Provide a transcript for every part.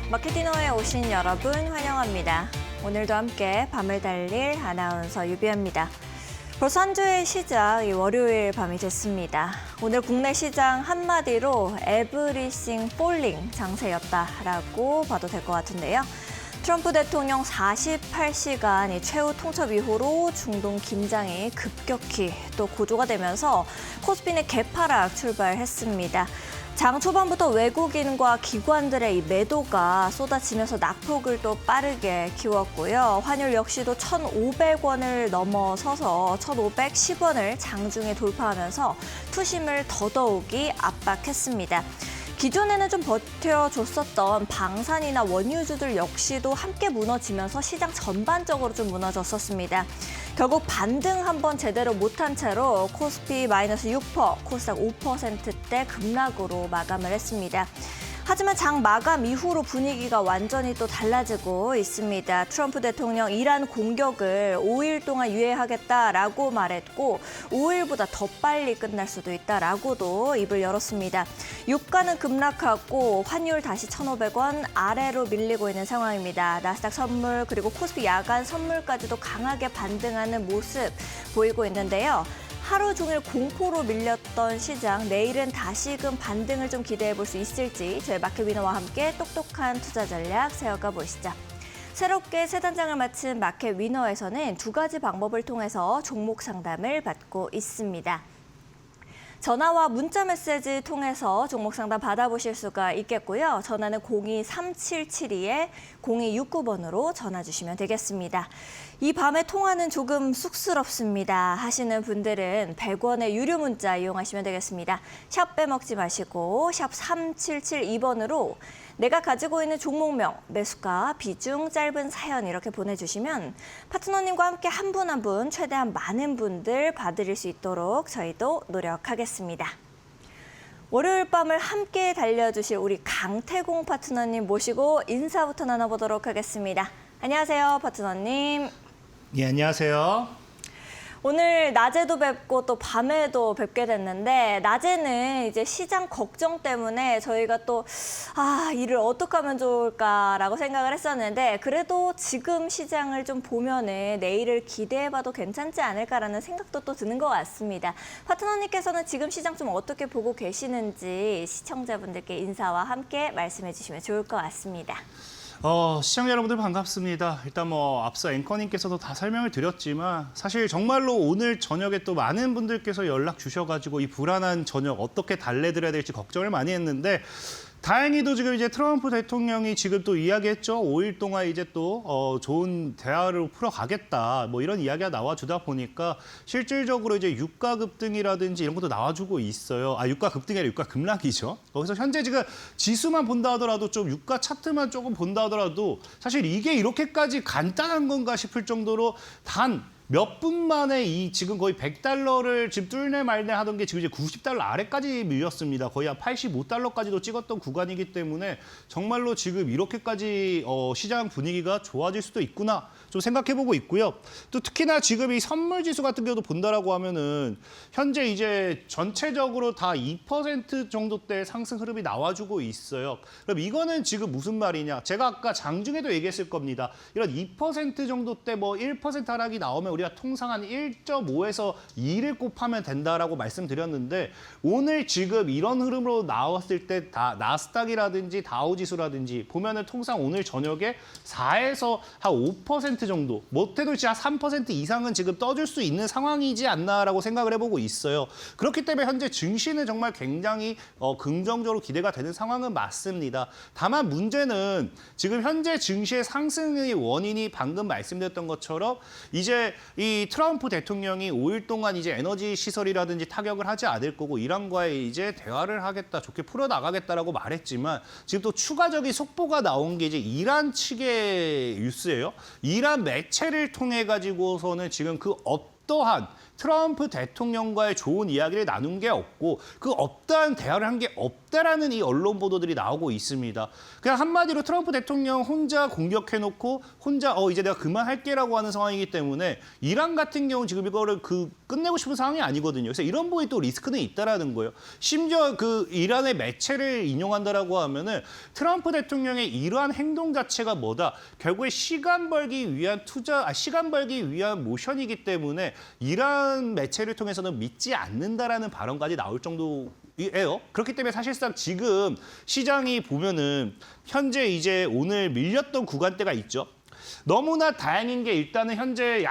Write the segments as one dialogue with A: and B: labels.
A: 마케팅어에 오신 여러분 환영합니다. 오늘도 함께 밤을 달릴 아나운서 유비입니다. 벌써 한 주의 시작, 월요일 밤이 됐습니다. 오늘 국내 시장 한마디로 에브리싱 폴링 장세였다라고 봐도 될 것 같은데요. 트럼프 대통령 48시간 최후 통첩 이후로 중동 긴장이 급격히 또 고조가 되면서 코스피는 개파락 출발했습니다. 장 초반부터 외국인과 기관들의 이 매도가 쏟아지면서 낙폭을 또 빠르게 키웠고요. 환율 역시도 1,500원을 넘어서서 1,510원을 장중에 돌파하면서 투심을 더더욱이 압박했습니다. 기존에는 좀 버텨줬었던 방산이나 원유주들 역시도 함께 무너지면서 시장 전반적으로 좀 무너졌었습니다. 결국 반등 한번 제대로 못한 채로 코스피 마이너스 6%, 코스닥 5%대 급락으로 마감을 했습니다. 하지만 장 마감 이후로 분위기가 완전히 또 달라지고 있습니다. 트럼프 대통령 이란 공격을 5일 동안 유예하겠다라고 말했고 5일보다 더 빨리 끝날 수도 있다라고도 입을 열었습니다. 유가는 급락하고 환율 다시 1,500원 아래로 밀리고 있는 상황입니다. 나스닥 선물 그리고 코스피 야간 선물까지도 강하게 반등하는 모습 보이고 있는데요. 하루 종일 공포로 밀렸던 시장, 내일은 다시금 반등을 좀 기대해 볼 수 있을지 저희 마켓위너와 함께 똑똑한 투자 전략 세워가 보시죠. 새롭게 세 단장을 마친 마켓위너에서는 두 가지 방법을 통해서 종목 상담을 받고 있습니다. 전화와 문자 메시지 통해서 종목 상담 받아보실 수가 있겠고요. 전화는 02-3772-0269번으로 전화 주시면 되겠습니다. 이 밤의 통화는 조금 쑥스럽습니다 하시는 분들은 100원의 유료 문자 이용하시면 되겠습니다. 샵 빼먹지 마시고 샵 3772번으로 내가 가지고 있는 종목명, 매수가, 비중, 짧은 사연 이렇게 보내주시면 파트너님과 함께 한 분 한 분 최대한 많은 분들 봐드릴 수 있도록 저희도 노력하겠습니다. 월요일 밤을 함께 달려주실 우리 강태공 파트너님 모시고 인사부터 나눠보도록 하겠습니다. 안녕하세요, 파트너님.
B: 예, 안녕하세요.
A: 오늘 낮에도 뵙고 또 밤에도 뵙게 됐는데 낮에는 이제 시장 걱정 때문에 저희가 또 일을 어떻게 하면 좋을까라고 생각을 했었는데 그래도 지금 시장을 좀 보면은 내일을 기대해봐도 괜찮지 않을까라는 생각도 또 드는 것 같습니다. 파트너님께서는 지금 시장 좀 어떻게 보고 계시는지 시청자분들께 인사와 함께 말씀해 주시면 좋을 것 같습니다.
B: 시청자 여러분들 반갑습니다. 일단 앞서 앵커님께서도 다 설명을 드렸지만 사실 정말로 오늘 저녁에 또 많은 분들께서 연락 주셔가지고 이 불안한 저녁 어떻게 달래드려야 될지 걱정을 많이 했는데 다행히도 지금 이제 트럼프 대통령이 지금 또 이야기했죠. 5일 동안 이제 또 좋은 대화를 풀어가겠다. 이런 이야기가 나와주다 보니까 실질적으로 이제 유가 급등이라든지 이런 것도 나와주고 있어요. 유가 급등이 아니라 유가 급락이죠. 거기서 현재 지금 지수만 본다 하더라도 좀 유가 차트만 조금 본다 하더라도 사실 이게 이렇게까지 간단한 건가 싶을 정도로 몇 분 만에 이 지금 거의 100달러를 지금 뚫네 말네 하던 게 지금 이제 90달러 아래까지 밀렸습니다. 거의 한 85달러까지도 찍었던 구간이기 때문에 정말로 지금 이렇게까지 시장 분위기가 좋아질 수도 있구나 좀 생각해보고 있고요. 또 특히나 지금 이 선물 지수 같은 경우도 본다라고 하면은 현재 이제 전체적으로 다 2% 정도대 상승 흐름이 나와주고 있어요. 그럼 이거는 지금 무슨 말이냐? 제가 아까 장중에도 얘기했을 겁니다. 이런 2% 정도대 1% 하락이 나오면 우리가 통상 한 1.5에서 2를 곱하면 된다라고 말씀드렸는데 오늘 지금 이런 흐름으로 나왔을 때 나스닥이라든지 다우지수라든지 보면은 통상 오늘 저녁에 4에서 한 5% 정도 못해도 진짜 3% 이상은 지금 떠줄 수 있는 상황이지 않나라고 생각을 해보고 있어요. 그렇기 때문에 현재 증시는 정말 굉장히 긍정적으로 기대가 되는 상황은 맞습니다. 다만 문제는 지금 현재 증시의 상승의 원인이 방금 말씀드렸던 것처럼 이제 이 트럼프 대통령이 5일 동안 이제 에너지 시설이라든지 타격을 하지 않을 거고 이란과의 이제 대화를 하겠다, 좋게 풀어나가겠다라고 말했지만 지금 또 추가적인 속보가 나온 게 이제 이란 측의 뉴스예요. 이란 매체를 통해 가지고서는 지금 그 어떠한 트럼프 대통령과의 좋은 이야기를 나눈 게 없고 그 없다는 대화를 한 게 없다라는 이 언론 보도들이 나오고 있습니다. 그냥 한마디로 트럼프 대통령 혼자 공격해놓고 혼자 이제 내가 그만할게라고 하는 상황이기 때문에 이란 같은 경우 지금 이거를 끝내고 싶은 상황이 아니거든요. 그래서 이런 부분이 또 리스크는 있다라는 거예요. 심지어 그 이란의 매체를 인용한다라고 하면은 트럼프 대통령의 이러한 행동 자체가 뭐다? 결국에 시간 벌기 위한 시간 벌기 위한 모션이기 때문에 이란 매체를 통해서는 믿지 않는다라는 발언까지 나올 정도예요. 그렇기 때문에 사실상 지금 시장이 보면은 현재 이제 오늘 밀렸던 구간대가 있죠. 너무나 다행인 게 일단은 현재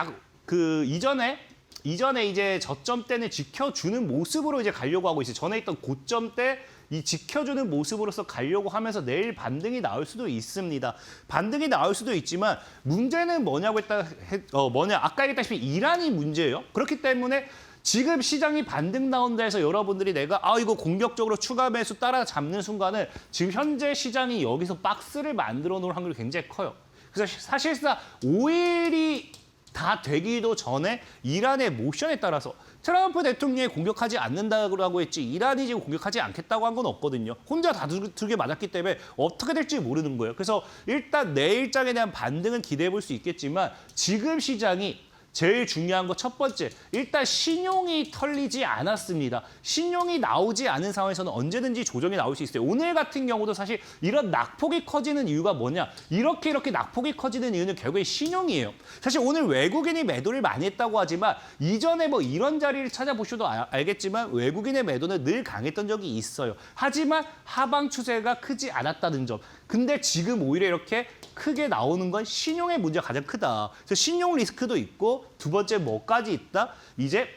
B: 이전에 이제 저점대는 지켜주는 모습으로 이제 가려고 하고 있어요. 전에 있던 고점대 이 지켜주는 모습으로서 가려고 하면서 내일 반등이 나올 수도 있습니다. 반등이 나올 수도 있지만 문제는 뭐냐고 아까 얘기했다시피 이란이 문제예요. 그렇기 때문에 지금 시장이 반등 나온다 해서 여러분들이 내가 이거 공격적으로 추가 매수 따라잡는 순간은 지금 현재 시장이 여기서 박스를 만들어 놓을 확률이 굉장히 커요. 그래서 사실상 5일이 다 되기도 전에 이란의 모션에 따라서 트럼프 대통령이 공격하지 않는다고 했지 이란이 지금 공격하지 않겠다고 한 건 없거든요. 혼자 다 두개 맞았기 때문에 어떻게 될지 모르는 거예요. 그래서 일단 내일장에 대한 반등은 기대해 볼 수 있겠지만 지금 시장이 제일 중요한 거 첫 번째, 일단 신용이 털리지 않았습니다. 신용이 나오지 않은 상황에서는 언제든지 조정이 나올 수 있어요. 오늘 같은 경우도 사실 이런 낙폭이 커지는 이유가 뭐냐? 이렇게 낙폭이 커지는 이유는 결국에 신용이에요. 사실 오늘 외국인이 매도를 많이 했다고 하지만 이전에 뭐 이런 자리를 찾아보셔도 알겠지만 외국인의 매도는 늘 강했던 적이 있어요. 하지만 하방 추세가 크지 않았다는 점. 근데 지금 오히려 이렇게 크게 나오는 건 신용의 문제가 가장 크다. 그래서 신용 리스크도 있고 두 번째 뭐까지 있다? 이제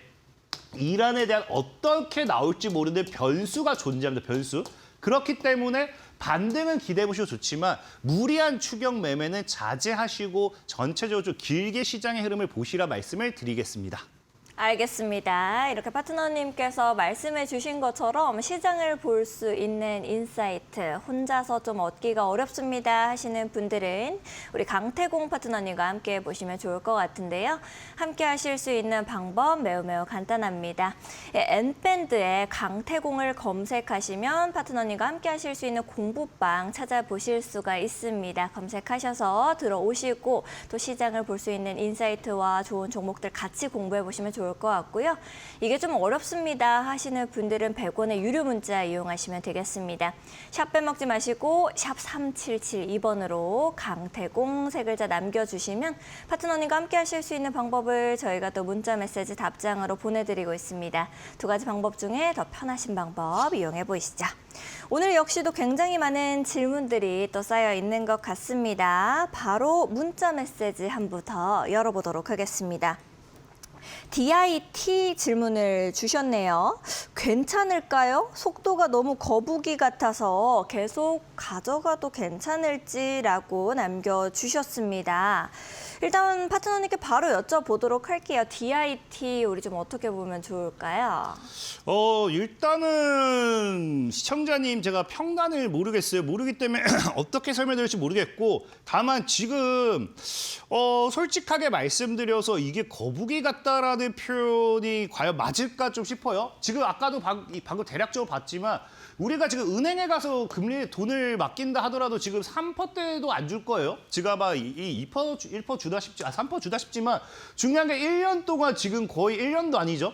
B: 이란에 대한 어떻게 나올지 모르는 변수가 존재합니다. 변수. 그렇기 때문에 반등은 기대해 보셔도 좋지만 무리한 추격 매매는 자제하시고 전체적으로 좀 길게 시장의 흐름을 보시라 말씀을 드리겠습니다.
A: 알겠습니다. 이렇게 파트너님께서 말씀해 주신 것처럼 시장을 볼 수 있는 인사이트 혼자서 좀 얻기가 어렵습니다 하시는 분들은 우리 강태공 파트너님과 함께 보시면 좋을 것 같은데요. 함께 하실 수 있는 방법 매우 간단합니다. 엔밴드에 강태공을 검색하시면 파트너님과 함께 하실 수 있는 공부방 찾아보실 수가 있습니다. 검색하셔서 들어오시고 또 시장을 볼 수 있는 인사이트와 좋은 종목들 같이 공부해 보시면 좋을 것 같고요. 이게 좀 어렵습니다 하시는 분들은 100원의 유료 문자 이용하시면 되겠습니다. 샵 빼먹지 마시고 샵 3772번으로 강태공 세 글자 남겨주시면 파트너님과 함께 하실 수 있는 방법을 저희가 또 문자 메시지 답장으로 보내드리고 있습니다. 두 가지 방법 중에 더 편하신 방법 이용해 보시죠. 오늘 역시도 굉장히 많은 질문들이 또 쌓여 있는 것 같습니다. 바로 문자 메시지 한 부 더 열어보도록 하겠습니다. DIT 질문을 주셨네요. 괜찮을까요? 속도가 너무 거북이 같아서 계속 가져가도 괜찮을지라고 남겨주셨습니다. 일단 파트너님께 바로 여쭤보도록 할게요. DIT 우리 좀 어떻게 보면 좋을까요?
B: 일단은 시청자님 제가 평단을 모르겠어요. 모르기 때문에 어떻게 설명드릴지 모르겠고 다만 지금 솔직하게 말씀드려서 이게 거북이 같다라는 표현이 과연 맞을까 좀 싶어요. 지금 아까도 방금 대략적으로 봤지만 우리가 지금 은행에 가서 금리 돈을 맡긴다 하더라도 지금 3%대도 안 줄 거예요. 지금 아마 2%, 1% 주다 싶지, 3% 주다 싶지만 중요한 게 1년 동안 지금 거의 1년도 아니죠.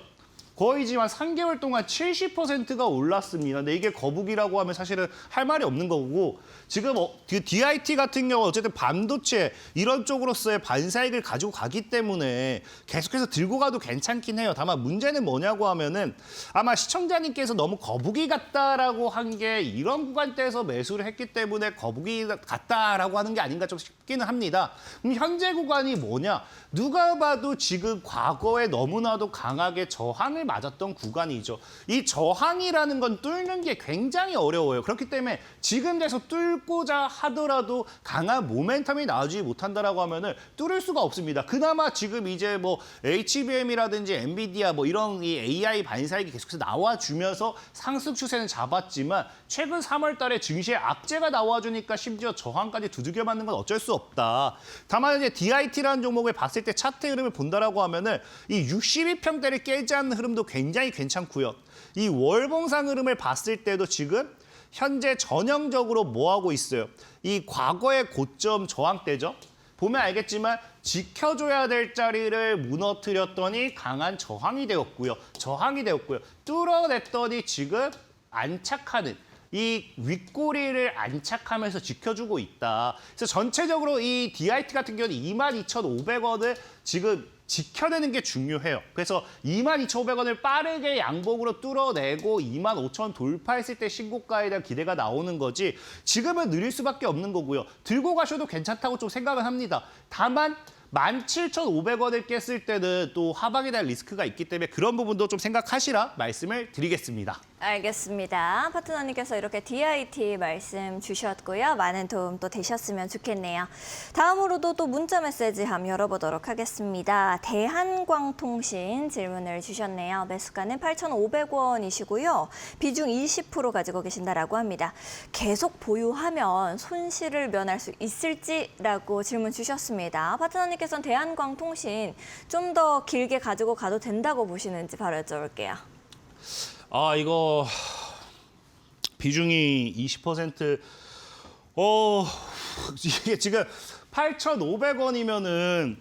B: 거의지만 3개월 동안 70%가 올랐습니다. 근데 이게 거북이라고 하면 사실은 할 말이 없는 거고 지금 DIT 같은 경우 어쨌든 반도체 이런 쪽으로서의 반사익을 가지고 가기 때문에 계속해서 들고 가도 괜찮긴 해요. 다만 문제는 뭐냐고 하면은 아마 시청자님께서 너무 거북이 같다라고 한 게 이런 구간대에서 매수를 했기 때문에 거북이 같다라고 하는 게 아닌가 좀 싶기는 합니다. 그럼 현재 구간이 뭐냐? 누가 봐도 지금 과거에 너무나도 강하게 저항을 저항을 맞았던 구간이죠. 이 저항이라는 건 뚫는 게 굉장히 어려워요. 그렇기 때문에 지금 돼서 뚫고자 하더라도 강한 모멘텀이 나오지 못한다라고 하면은 뚫을 수가 없습니다. 그나마 지금 이제 뭐 HBM이라든지 엔비디아 뭐 이런 이 AI 반사익이 계속해서 나와주면서 상승 추세는 잡았지만 최근 3월 달에 증시에 악재가 나와주니까 심지어 저항까지 두들겨 맞는 건 어쩔 수 없다. 다만 이제 DIT라는 종목을 봤을 때 차트 흐름을 본다라고 하면은 이 62평대를 깨지 않는 흐름도 굉장히 괜찮고요. 이 월봉상 흐름을 봤을 때도 지금 현재 전형적으로 뭐 하고 있어요? 이 과거의 고점 저항대죠. 보면 알겠지만 지켜줘야 될 자리를 무너뜨렸더니 강한 저항이 되었고요. 뚫어냈더니 지금 안착하는 이 윗꼬리를 안착하면서 지켜주고 있다. 그래서 전체적으로 이 DIT 같은 경우는 22,500원을 지금 지켜내는 게 중요해요. 그래서 22,500원을 빠르게 양봉으로 뚫어내고 25,000원 돌파했을 때 신고가에 대한 기대가 나오는 거지 지금은 느릴 수밖에 없는 거고요. 들고 가셔도 괜찮다고 좀 생각을 합니다. 다만 17,500원을 깼을 때는 또 하방에 대한 리스크가 있기 때문에 그런 부분도 좀 생각하시라 말씀을 드리겠습니다.
A: 알겠습니다. 파트너님께서 이렇게 DIT 말씀 주셨고요. 많은 도움 또 되셨으면 좋겠네요. 다음으로도 또 문자 메시지 한번 열어보도록 하겠습니다. 대한광통신 질문을 주셨네요. 매수가는 8,500원이시고요. 비중 20% 가지고 계신다라고 합니다. 계속 보유하면 손실을 면할 수 있을지라고 질문 주셨습니다. 파트너님께서는 대한광통신 좀 더 길게 가지고 가도 된다고 보시는지 바로 여쭤볼게요.
B: 이거 비중이 20%. 이게 지금 8,500원이면은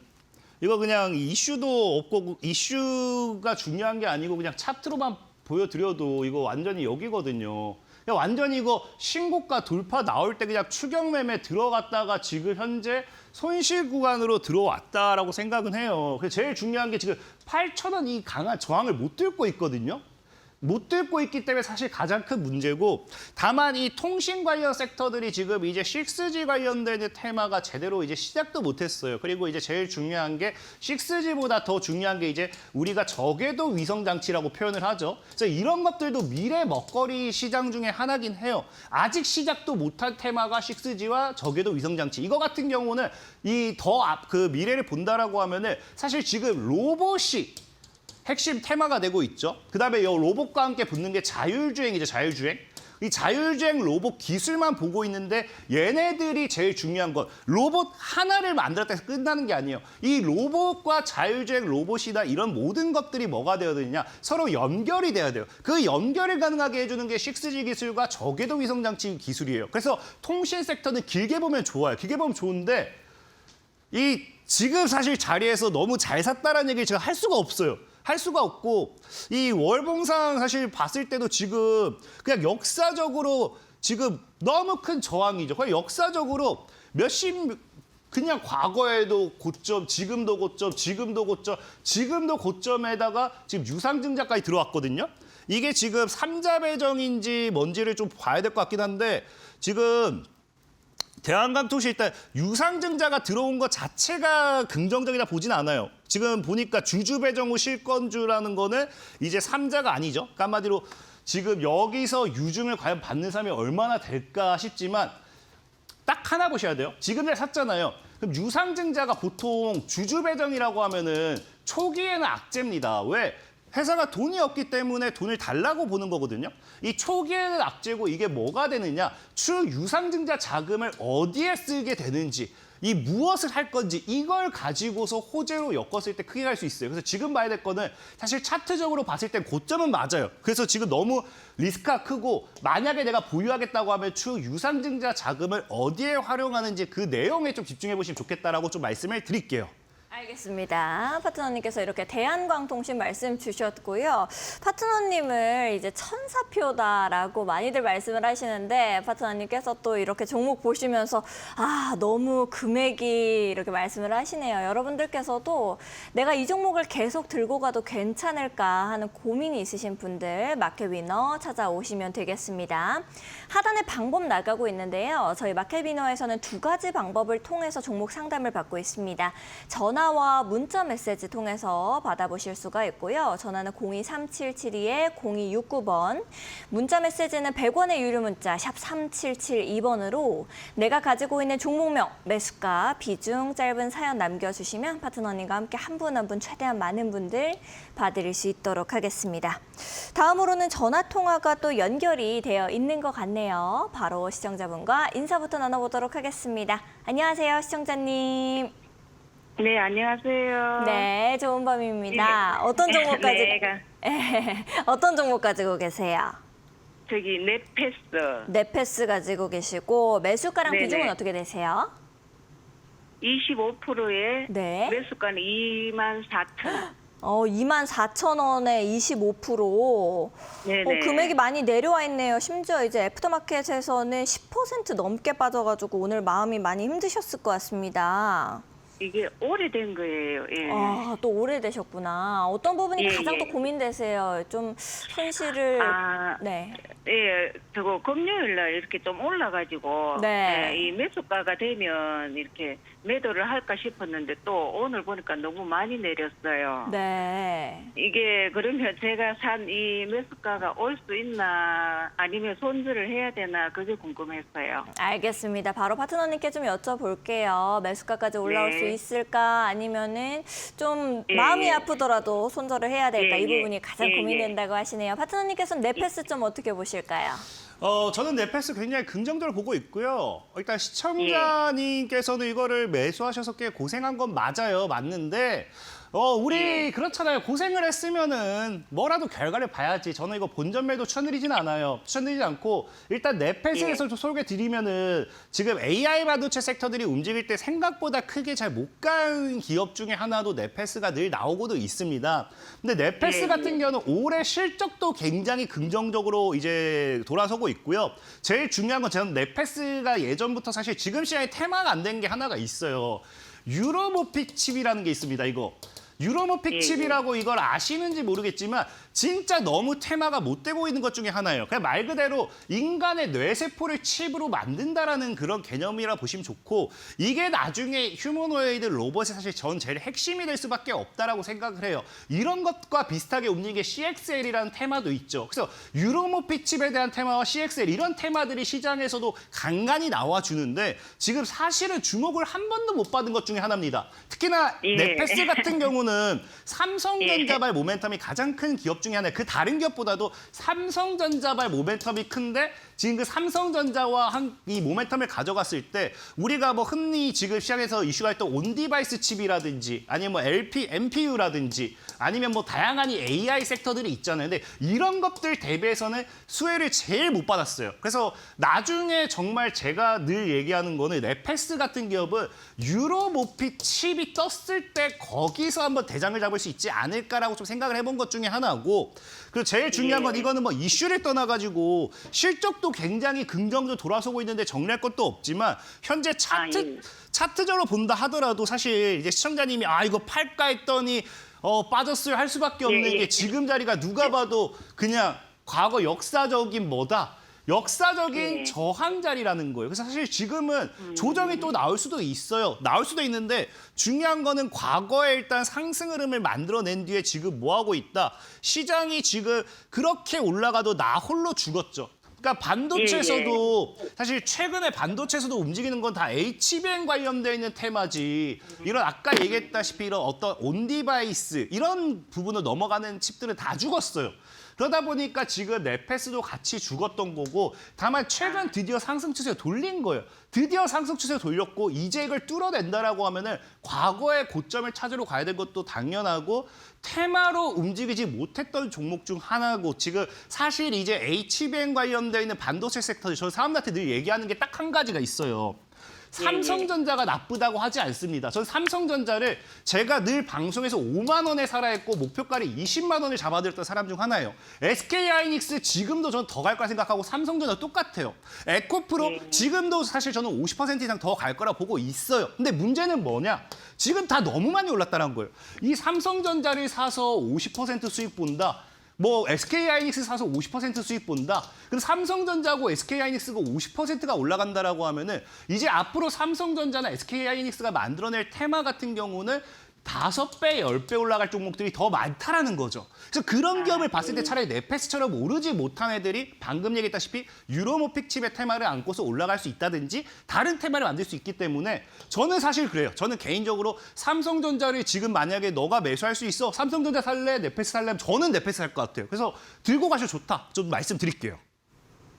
B: 이거 그냥 이슈도 없고 이슈가 중요한 게 아니고 그냥 차트로만 보여드려도 이거 완전히 여기거든요. 그냥 완전히 이거 신고가 돌파 나올 때 그냥 추격 매매 들어갔다가 지금 현재 손실 구간으로 들어왔다라고 생각은 해요. 그래서 제일 중요한 게 지금 8,000원 이 강한 저항을 못 뚫고 있거든요. 못 들고 있기 때문에 사실 가장 큰 문제고 다만 이 통신 관련 섹터들이 지금 이제 6G 관련된 테마가 제대로 이제 시작도 못했어요. 그리고 이제 제일 중요한 게 6G보다 더 중요한 게 이제 우리가 저궤도 위성 장치라고 표현을 하죠. 그래서 이런 것들도 미래 먹거리 시장 중에 하나긴 해요. 아직 시작도 못한 테마가 6G와 저궤도 위성 장치. 이거 같은 경우는 이 더 그 미래를 본다라고 하면은 사실 지금 로봇이 핵심 테마가 되고 있죠. 그다음에 이 로봇과 함께 붙는 게 자율주행이죠. 자율주행. 이 자율주행 로봇 기술만 보고 있는데 얘네들이 제일 중요한 건 로봇 하나를 만들었다 해서 끝나는 게 아니에요. 이 로봇과 자율주행 로봇이나 이런 모든 것들이 뭐가 되어야 되느냐. 서로 연결이 돼야 돼요. 그 연결을 가능하게 해주는 게 6G 기술과 저궤도 위성장치 기술이에요. 그래서 통신 섹터는 길게 보면 좋아요. 길게 보면 좋은데 이 지금 사실 자리에서 너무 잘 샀다라는 얘기를 제가 할 수가 없어요. 할 수가 없고 이 월봉상 사실 봤을 때도 지금 그냥 역사적으로 지금 너무 큰 저항이죠. 거의 역사적으로 그냥 과거에도 고점, 지금도 고점, 지금도 고점에다가 지금 유상증자까지 들어왔거든요. 이게 지금 삼자 배정인지 뭔지를 좀 봐야 될 것 같긴 한데 지금 대한광통신 일단 유상증자가 들어온 것 자체가 긍정적이다 보진 않아요. 지금 보니까 주주 배정 후 실권주라는 거는 이제 3자가 아니죠. 그러니까 한마디로 지금 여기서 유증을 과연 받는 사람이 얼마나 될까 싶지만 딱 하나 보셔야 돼요. 지금 잘 샀잖아요. 그럼 유상증자가 보통 주주 배정이라고 하면은 초기에는 악재입니다. 왜? 회사가 돈이 없기 때문에 돈을 달라고 보는 거거든요. 이 초기에는 악재고 이게 뭐가 되느냐. 추후 유상증자 자금을 어디에 쓰게 되는지 이 무엇을 할 건지 이걸 가지고서 호재로 엮었을 때 크게 갈 수 있어요. 그래서 지금 봐야 될 거는 사실 차트적으로 봤을 때 고점은 맞아요. 그래서 지금 너무 리스크가 크고 만약에 내가 보유하겠다고 하면 추후 유상증자 자금을 어디에 활용하는지 그 내용에 좀 집중해 보시면 좋겠다라고 좀 말씀을 드릴게요.
A: 알겠습니다. 파트너님께서 이렇게 대한광통신 말씀 주셨고요. 파트너님을 이제 천사표다라고 많이들 말씀을 하시는데 파트너님께서 또 이렇게 종목 보시면서 너무 금액이 이렇게 말씀을 하시네요. 여러분들께서도 내가 이 종목을 계속 들고 가도 괜찮을까 하는 고민이 있으신 분들 마켓위너 찾아오시면 되겠습니다. 하단에 방법 나가고 있는데요. 저희 마켓위너에서는 2가지 방법을 통해서 종목 상담을 받고 있습니다. 전화 전화와 문자 메시지 통해서 받아보실 수가 있고요. 전화는 02-3772-0269번, 문자 메시지는 100원의 유료 문자 샵 3772번으로 내가 가지고 있는 종목명, 매수가, 비중, 짧은 사연 남겨주시면 파트너님과 함께 한 분 한 분 최대한 많은 분들 봐드릴 수 있도록 하겠습니다. 다음으로는 전화 통화가 또 연결이 되어 있는 것 같네요. 바로 시청자분과 인사부터 나눠보도록 하겠습니다. 안녕하세요, 시청자님.
C: 네, 안녕하세요.
A: 네, 좋은 밤입니다.
C: 네.
A: 어떤 종목 가지고
C: 네,
A: 어떤 종목 가지고 계세요?
C: 저기 넷패스
A: 넷패스 가지고 계시고 매수가랑
C: 네네.
A: 비중은 어떻게 되세요?
C: 25%에
A: 네.
C: 매수가는 24,000원.
A: 24,000원에 25%.
C: 네네.
A: 금액이 많이 내려와 있네요. 심지어 이제 애프터마켓에서는 10% 넘게 빠져가지고 오늘 마음이 많이 힘드셨을 것 같습니다.
C: 이게 오래된 거예요. 예.
A: 또 오래되셨구나. 어떤 부분이
C: 예,
A: 가장
C: 예.
A: 또 고민되세요? 좀 손실을. 네.
C: 예, 저거 금요일 날 이렇게 좀 올라가지고
A: 네.
C: 이 매수가가 되면 이렇게 매도를 할까 싶었는데 또 오늘 보니까 너무 많이 내렸어요.
A: 네.
C: 이게 그러면 제가 산 이 매수가가 올 수 있나 아니면 손절을 해야 되나 그게 궁금했어요.
A: 알겠습니다. 바로 파트너님께 좀 여쭤볼게요. 매수가까지 올라올
C: 네.
A: 수 있을까? 아니면은 좀
C: 예,
A: 마음이
C: 예.
A: 아프더라도 손절을 해야 될까?
C: 예,
A: 이
C: 예.
A: 부분이 가장
C: 예, 예.
A: 고민된다고 하시네요. 파트너님께서는 넷패스 좀 어떻게 보실까요?
B: 저는 넷패스 굉장히 긍정적으로 보고 있고요. 일단 시청자님께서는 이거를 매수하셔서 꽤 고생한 건 맞아요. 맞는데 우리 그렇잖아요. 고생을 했으면은 뭐라도 결과를 봐야지. 저는 이거 본전 매도 추천드리진 않아요. 추천드리지 않고 일단 넷패스에서 좀 소개 드리면은 지금 AI 반도체 섹터들이 움직일 때 생각보다 크게 잘 못 간 기업 중에 하나도 넷패스가 늘 나오고도 있습니다. 근데 넷패스
C: 예,
B: 같은 경우는 올해 실적도 굉장히 긍정적으로 이제 돌아서고 있고요. 제일 중요한 건 저는 넷패스가 예전부터 사실 지금 시장에 테마가 안 된 게 하나가 있어요. 유로모픽 칩이라는 게 있습니다. 이거. 유로모픽
C: 예,
B: 칩이라고 이걸 아시는지 모르겠지만 진짜 너무 테마가 못 되고 있는 것 중에 하나예요. 그냥 말 그대로 인간의 뇌세포를 칩으로 만든다라는 그런 개념이라 보시면 좋고 이게 나중에 휴머노이드 로봇의 사실 전 제일 핵심이 될 수밖에 없다라고 생각을 해요. 이런 것과 비슷하게 움직이는 게 CXL이라는 테마도 있죠. 그래서 유로모픽 칩에 대한 테마와 CXL 이런 테마들이 시장에서도 간간히 나와주는데 지금 사실은 주목을 한 번도 못 받은 것 중에 하나입니다. 특히나
C: 예.
B: 넷패스 같은 경우는 삼성전자발 모멘텀이 가장 큰 기업 중에 하나예요. 그 다른 기업보다도 삼성전자발 모멘텀이 큰데 지금 그 삼성전자와 이 모멘텀을 가져갔을 때 우리가 뭐 흔히 지금 시장에서 이슈가 있던 온디바이스 칩이라든지 아니면 뭐 MPU라든지 아니면 뭐 다양한 이 AI 섹터들이 있잖아요. 근데 이런 것들 대비해서는 수혜를 제일 못 받았어요. 그래서 나중에 정말 제가 늘 얘기하는 거는 넷패스 같은 기업은 유로모픽 칩이 떴을 때 거기서 한번 대장을 잡을 수 있지 않을까라고 좀 생각을 해본 것 중에 하나고 그리고 제일 중요한 건 이거는 뭐 이슈를 떠나가지고 실적도 굉장히 긍정적으로 돌아서고 있는데 정리할 것도 없지만 현재 차트적으로 본다 하더라도 사실 이제 시청자님이 이거 팔까 했더니 빠졌어요 할 수밖에 없는 게 지금 자리가 누가 봐도 그냥 과거 역사적인 뭐다. 역사적인 저항 자리라는 거예요. 그래서 사실 지금은 조정이 또 나올 수도 있어요. 나올 수도 있는데 중요한 거는 과거에 일단 상승 흐름을 만들어낸 뒤에 지금 뭐 하고 있다. 시장이 지금 그렇게 올라가도 나 홀로 죽었죠. 그러니까 반도체에서도 사실 최근에 반도체에서도 움직이는 건 다 HBM 관련돼 있는 테마지. 이런 아까 얘기했다시피 이런 어떤 온디바이스 이런 부분을 넘어가는 칩들은 다 죽었어요. 그러다 보니까 지금 넷패스도 같이 죽었던 거고 다만 최근 드디어 상승 추세를 돌린 거예요. 드디어 상승 추세를 돌렸고 이제 이걸 뚫어낸다라고 하면은 과거의 고점을 찾으러 가야 될 것도 당연하고 테마로 움직이지 못했던 종목 중 하나고 지금 사실 이제 HBM 관련돼 있는 반도체 섹터들 저 사람들한테 늘 얘기하는 게 딱 한 가지가 있어요. 삼성전자가 나쁘다고 하지 않습니다. 전 삼성전자를 제가 늘 방송에서 5만 원에 사라 했고 목표가를 20만 원을 잡아드렸던 사람 중 하나예요. SK하이닉스 지금도 저는 더 갈 거라 생각하고 삼성전자 똑같아요. 에코프로 지금도 사실 저는 50% 이상 더 갈 거라 보고 있어요. 근데 문제는 뭐냐? 지금 다 너무 많이 올랐다는 거예요. 이 삼성전자를 사서 50% 수익 본다. 뭐 SK하이닉스 사서 50% 수익 본다. 그럼 삼성전자하고 SK하이닉스가 50%가 올라간다라고 하면은 이제 앞으로 삼성전자나 SK하이닉스가 만들어낼 테마 같은 경우는 5배, 10배 올라갈 종목들이 더 많다라는 거죠. 그래서 그런 기업을 봤을 때 차라리 네페스처럼 오르지 못한 애들이 방금 얘기했다시피 유로모픽 칩의 테마를 안고서 올라갈 수 있다든지 다른 테마를 만들 수 있기 때문에 저는 사실 그래요. 저는 개인적으로 삼성전자를 지금 만약에 너가 매수할 수 있어. 삼성전자 살래? 네페스 살래? 하면 저는 네페스 살 것 같아요. 그래서 들고 가셔도 좋다. 좀 말씀드릴게요.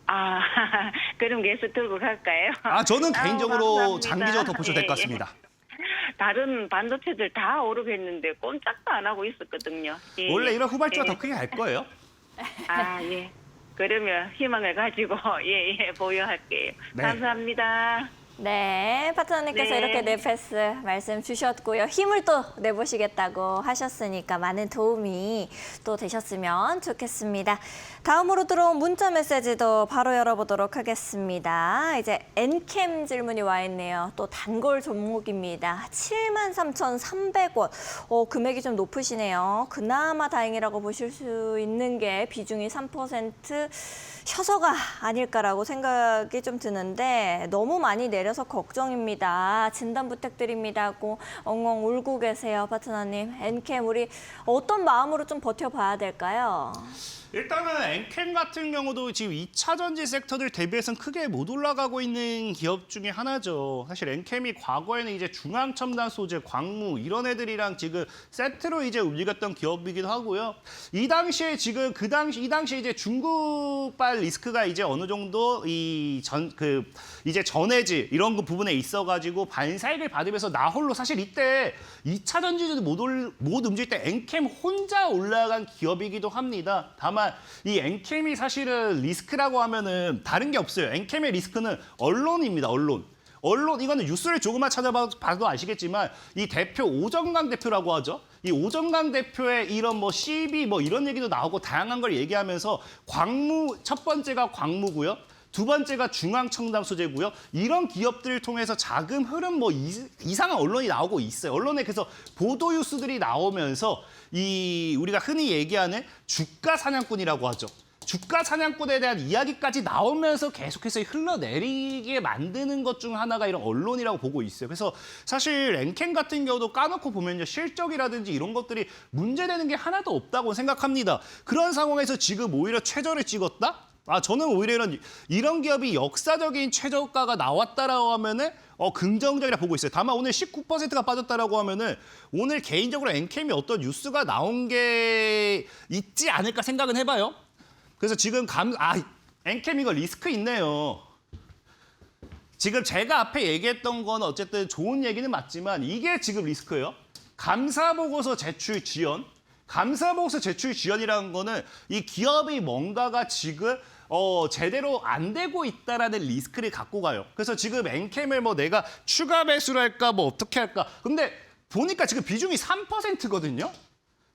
C: 아, 그럼 계속 들고 갈까요?
B: 저는 개인적으로
C: 감사합니다.
B: 장기적으로 더 보셔도 될 것
C: 예, 예.
B: 같습니다.
C: 다른 반도체들 다 오르겠는데 꼼짝도 안 하고 있었거든요. 예,
B: 원래
C: 예.
B: 이런 후발주가
C: 예.
B: 더 크게 갈 거예요.
C: 아, 예. 그러면 희망을 가지고 보유할게요.
B: 네.
C: 감사합니다.
A: 네, 파트너님께서
C: 네.
A: 이렇게 네페스 말씀 주셨고요. 힘을 또 내보시겠다고 하셨으니까 많은 도움이 또 되셨으면 좋겠습니다. 다음으로 들어온 문자 메시지도 바로 열어보도록 하겠습니다. 이제 엔캠 질문이 와 있네요. 또 단골 종목입니다. 73,300원. 금액이 좀 높으시네요. 그나마 다행이라고 보실 수 있는 게 비중이 3% 셔서가 아닐까라고 생각이 좀 드는데 너무 많이 내려서 걱정입니다. 진단 부탁드립니다 하고 엉엉 울고 계세요. 파트너님. 엔캠 우리 어떤 마음으로 좀 버텨봐야 될까요?
B: 일단은 엔캠 같은 경우도 지금 2차 전지 섹터들 대비해서는 크게 못 올라가고 있는 기업 중에 하나죠. 사실 엔캠이 과거에는 이제 중앙첨단 소재, 광무 이런 애들이랑 지금 세트로 이제 움직였던 기업이기도 하고요. 이 당시에 이제 중국발 리스크가 이제 어느 정도 이제 전해질 이런 그 부분에 있어가지고 반사익을 받으면서 나홀로 사실 이때 2차 전지도 못 움직일 때 엔캠 혼자 올라간 기업이기도 합니다. 다만 이 엔캠이 사실은 리스크라고 하면은 다른 게 없어요. 엔캠의 리스크는 언론입니다. 언론 이거는 뉴스를 조금만 찾아봐도 아시겠지만 이 대표 오정강 대표라고 하죠. 이 오정강 대표의 이런 뭐 CB 뭐 이런 얘기도 나오고 다양한 걸 얘기하면서 광무 첫 번째가 광무고요. 두 번째가 중앙첨단 소재고요. 이런 기업들을 통해서 자금 흐름 뭐 이상한 언론이 나오고 있어요. 언론에 그래서 보도 뉴스들이 나오면서 이 우리가 흔히 얘기하는 주가 사냥꾼이라고 하죠. 주가 사냥꾼에 대한 이야기까지 나오면서 계속해서 흘러내리게 만드는 것 중 하나가 이런 언론이라고 보고 있어요. 그래서 사실 엔캠 같은 경우도 까놓고 보면요. 실적이라든지 이런 것들이 문제되는 게 하나도 없다고 생각합니다. 그런 상황에서 지금 오히려 최저를 찍었다? 저는 오히려 이런 기업이 역사적인 최저가가 나왔다라고 하면은 긍정적이라 보고 있어요. 다만 오늘 19%가 빠졌다라고 하면은 오늘 개인적으로 엔캠이 어떤 뉴스가 나온 게 있지 않을까 생각은 해봐요. 그래서 지금 엔캠 이거 리스크 있네요. 지금 제가 앞에 얘기했던 건 어쨌든 좋은 얘기는 맞지만 이게 지금 리스크예요. 감사보고서 제출 지연. 감사보고서 제출 지연이라는 거는 이 기업이 뭔가가 지금 제대로 안 되고 있다라는 리스크를 갖고 가요. 그래서 지금 엔캠을 뭐 내가 추가 매수를 할까 뭐 어떻게 할까. 근데 보니까 지금 비중이 3%거든요.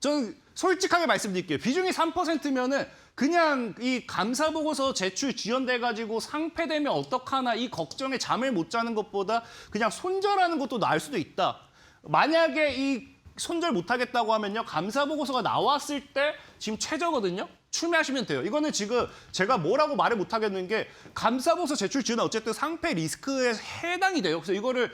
B: 저는 솔직하게 말씀드릴게요. 비중이 3%면은 그냥 이 감사보고서 제출 지연돼가지고 상폐되면 어떡하나 이 걱정에 잠을 못 자는 것보다 그냥 손절하는 것도 나을 수도 있다. 만약에 이 손절 못하겠다고 하면요. 감사보고서가 나왔을 때 지금 최저거든요. 추매하시면 돼요. 이거는 지금 제가 뭐라고 말을 못하겠는 게 감사보고서 제출 지연은 어쨌든 상폐 리스크에 해당이 돼요. 그래서 이거를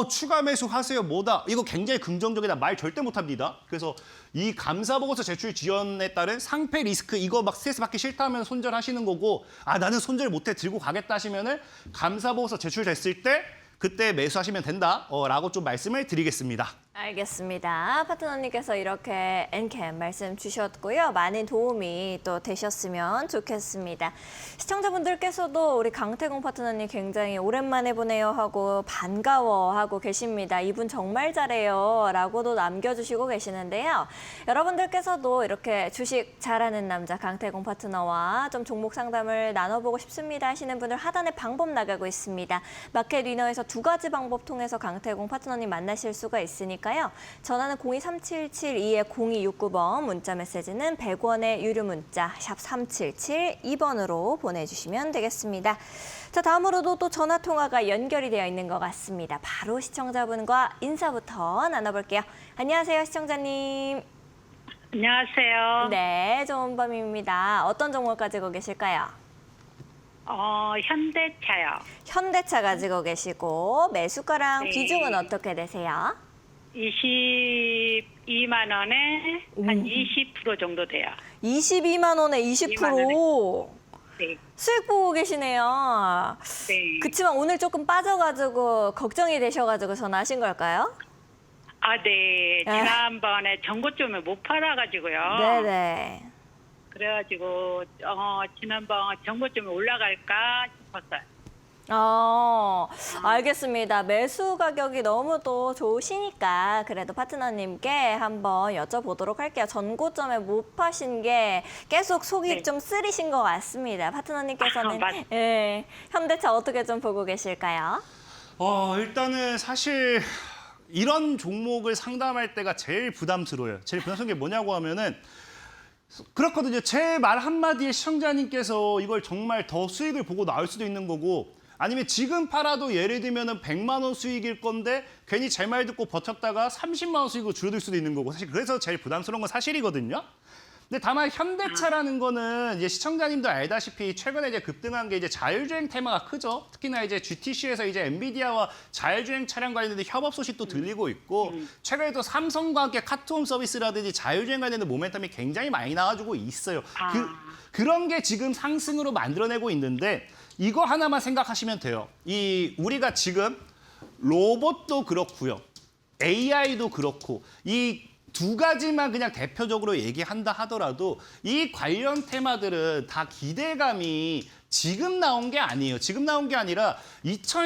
B: 추가 매수하세요 뭐다. 이거 굉장히 긍정적이다. 말 절대 못합니다. 그래서 이 감사보고서 제출 지연에 따른 상폐 리스크 이거 막 스트레스 받기 싫다 하면 손절하시는 거고 나는 손절 못해 들고 가겠다 하시면은 감사보고서 제출됐을 때 그때 매수하시면 된다라고 좀 말씀을 드리겠습니다.
A: 알겠습니다. 파트너님께서 이렇게 엔캠 말씀 주셨고요. 많은 도움이 또 되셨으면 좋겠습니다. 시청자분들께서도 우리 강태공 파트너님 굉장히 오랜만에 보네요 하고 반가워하고 계십니다. 이분 정말 잘해요 라고도 남겨주시고 계시는데요. 여러분들께서도 이렇게 주식 잘하는 남자 강태공 파트너와 좀 종목 상담을 나눠보고 싶습니다 하시는 분들 하단에 방법 나가고 있습니다. 마켓 위너에서 2가지 방법 통해서 강태공 파트너님 만나실 수가 있으니까 전화는 02377-2-0269번, 문자 메시지는 100원의 유료 문자 샵 3772번으로 보내주시면 되겠습니다. 자, 다음으로도 또 전화 통화가 연결이 되어 있는 것 같습니다. 바로 시청자분과 인사부터 나눠볼게요. 안녕하세요, 시청자님.
C: 안녕하세요.
A: 네, 좋은 밤입니다. 어떤 종목 가지고 계실까요?
C: 현대차요.
A: 현대차 가지고 계시고 매수가랑
C: 네.
A: 비중은 어떻게 되세요?
C: 22만 원에 한 20% 정도 돼요.
A: 22만 원에 20%.
C: 네.
A: 수익 보고 계시네요.
C: 네.
A: 그치만 오늘 조금 빠져가지고 걱정이 되셔가지고 전화하신 걸까요?
C: 아, 네. 지난번에 정고점을 못 팔아가지고요.
A: 네네.
C: 그래가지고 지난번 정고점이 올라갈까 싶었어요.
A: 알겠습니다. 매수 가격이 너무 또 좋으시니까 그래도 파트너님께 한번 여쭤보도록 할게요. 전고점에 못 파신 게 계속 속이
C: 네.
A: 좀 쓰리신 것 같습니다. 파트너님께서는
C: 맞-
A: 예, 현대차 어떻게 좀 보고 계실까요?
B: 일단은 사실 이런 종목을 상담할 때가 제일 부담스러워요. 제일 부담스러운 게 뭐냐고 하면은 그렇거든요. 제 말 한마디에 시청자님께서 이걸 정말 더 수익을 보고 나올 수도 있는 거고 아니면 지금 팔아도 예를 들면은 100만 원 수익일 건데 괜히 제 말 듣고 버텼다가 30만 원 수익으로 줄어들 수도 있는 거고 사실 그래서 제일 부담스러운 건 사실이거든요. 근데 다만 현대차라는 거는 이제 시청자님도 알다시피 최근에 이제 급등한 게 이제 자율주행 테마가 크죠. 특히나 이제 GTC에서 이제 엔비디아와 자율주행 차량 관련된 협업 소식도 들리고 있고 최근에 또 삼성과 함께 카트홈 서비스라든지 자율주행 관련된 모멘텀이 굉장히 많이 나와주고 있어요. 그런 게 지금 상승으로 만들어내고 있는데 이거 하나만 생각하시면 돼요. 우리가 지금 로봇도 그렇고요. AI도 그렇고 이 두 가지만 그냥 대표적으로 얘기한다 하더라도 이 관련 테마들은 다 기대감이 지금 나온 게 아니에요. 지금 나온 게 아니라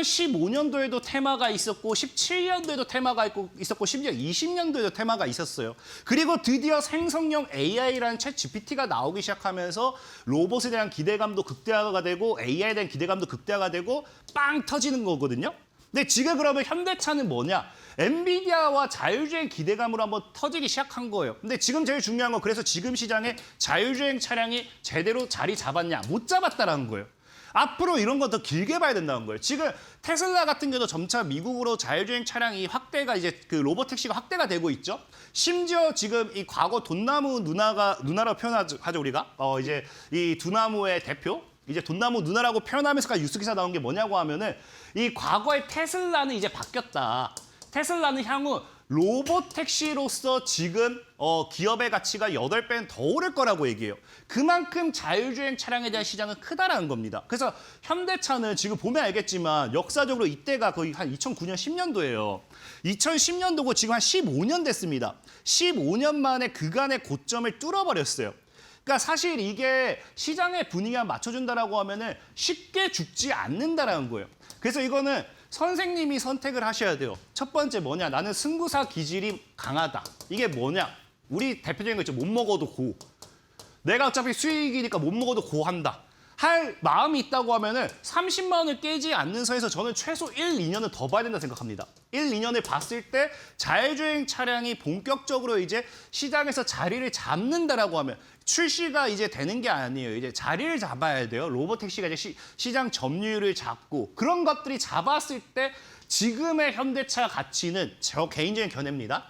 B: 2015년도에도 테마가 있었고 17년도에도 테마가 있었고 심지어 20년도에도 테마가 있었어요. 그리고 드디어 생성형 AI라는 챗 GPT가 나오기 시작하면서 로봇에 대한 기대감도 극대화가 되고 AI에 대한 기대감도 극대화가 되고 빵 터지는 거거든요. 근데 지금 그러면 현대차는 뭐냐? 엔비디아와 자율주행 기대감으로 한번 터지기 시작한 거예요. 근데 지금 제일 중요한 건 그래서 지금 시장에 자율주행 차량이 제대로 자리 잡았냐? 못 잡았다라는 거예요. 앞으로 이런 거 더 길게 봐야 된다는 거예요. 지금 테슬라 같은 경우도 점차 미국으로 자율주행 차량이 확대가 이제 그 로봇택시가 확대가 되고 있죠. 심지어 지금 이 과거 돈나무 누나라고 표현하죠 우리가. 이제 이 두나무의 대표. 이제 돈나무 누나라고 표현하면서까지 뉴스 기사 나온 게 뭐냐고 하면은 이 과거의 테슬라는 이제 바뀌었다. 테슬라는 향후 로봇 택시로서 지금 기업의 가치가 8배는 더 오를 거라고 얘기해요. 그만큼 자율주행 차량에 대한 시장은 크다라는 겁니다. 그래서 현대차는 지금 보면 알겠지만 역사적으로 이때가 거의 한 2009년, 10년도예요. 2010년도고 지금 한 15년 됐습니다. 15년 만에 그간의 고점을 뚫어버렸어요. 그러니까 사실 이게 시장의 분위기에 맞춰준다라고 하면은 쉽게 죽지 않는다라는 거예요. 그래서 이거는 선생님이 선택을 하셔야 돼요. 첫 번째 뭐냐? 나는 승부사 기질이 강하다. 이게 뭐냐? 우리 대표적인 거 있죠. 못 먹어도 고. 내가 어차피 수익이니까 못 먹어도 고 한다. 할 마음이 있다고 하면은 30만 원을 깨지 않는 선에서 저는 최소 1, 2년을 더 봐야 된다 생각합니다. 1, 2년을 봤을 때 자율주행 차량이 본격적으로 이제 시장에서 자리를 잡는다라고 하면 출시가 이제 되는 게 아니에요. 이제 자리를 잡아야 돼요. 로봇택시가 이제 시장 점유율을 잡고 그런 것들이 잡았을 때 지금의 현대차 가치는 저 개인적인 견해입니다.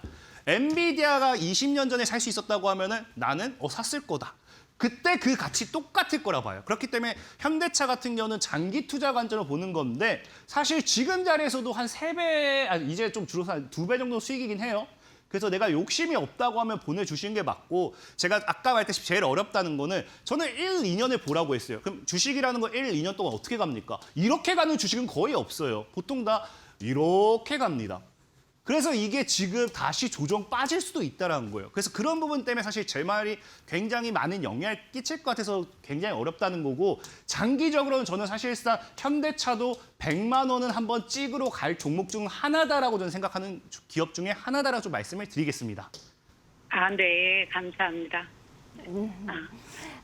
B: 엔비디아가 20년 전에 살 수 있었다고 하면은 나는 샀을 거다. 그때 그 가치 똑같을 거라 봐요. 그렇기 때문에 현대차 같은 경우는 장기 투자 관점으로 보는 건데 사실 지금 자리에서도 한 3배, 이제 좀 줄어서 한 2배 정도 수익이긴 해요. 그래서 내가 욕심이 없다고 하면 보내주시는 게 맞고 제가 아까 말했다시피 제일 어렵다는 거는 저는 1, 2년을 보라고 했어요. 그럼 주식이라는 거 1, 2년 동안 어떻게 갑니까? 이렇게 가는 주식은 거의 없어요. 보통 다 이렇게 갑니다. 그래서 이게 지금 다시 조정 빠질 수도 있다는 거예요. 그래서 그런 부분 때문에 사실 제 말이 굉장히 많은 영향을 끼칠 것 같아서 굉장히 어렵다는 거고 장기적으로는 저는 사실상 현대차도 100만 원은 한번 찍으러 갈 종목 중 하나다라고 저는 생각하는 기업 중에 하나다라고 좀 말씀을 드리겠습니다.
C: 아, 네. 감사합니다.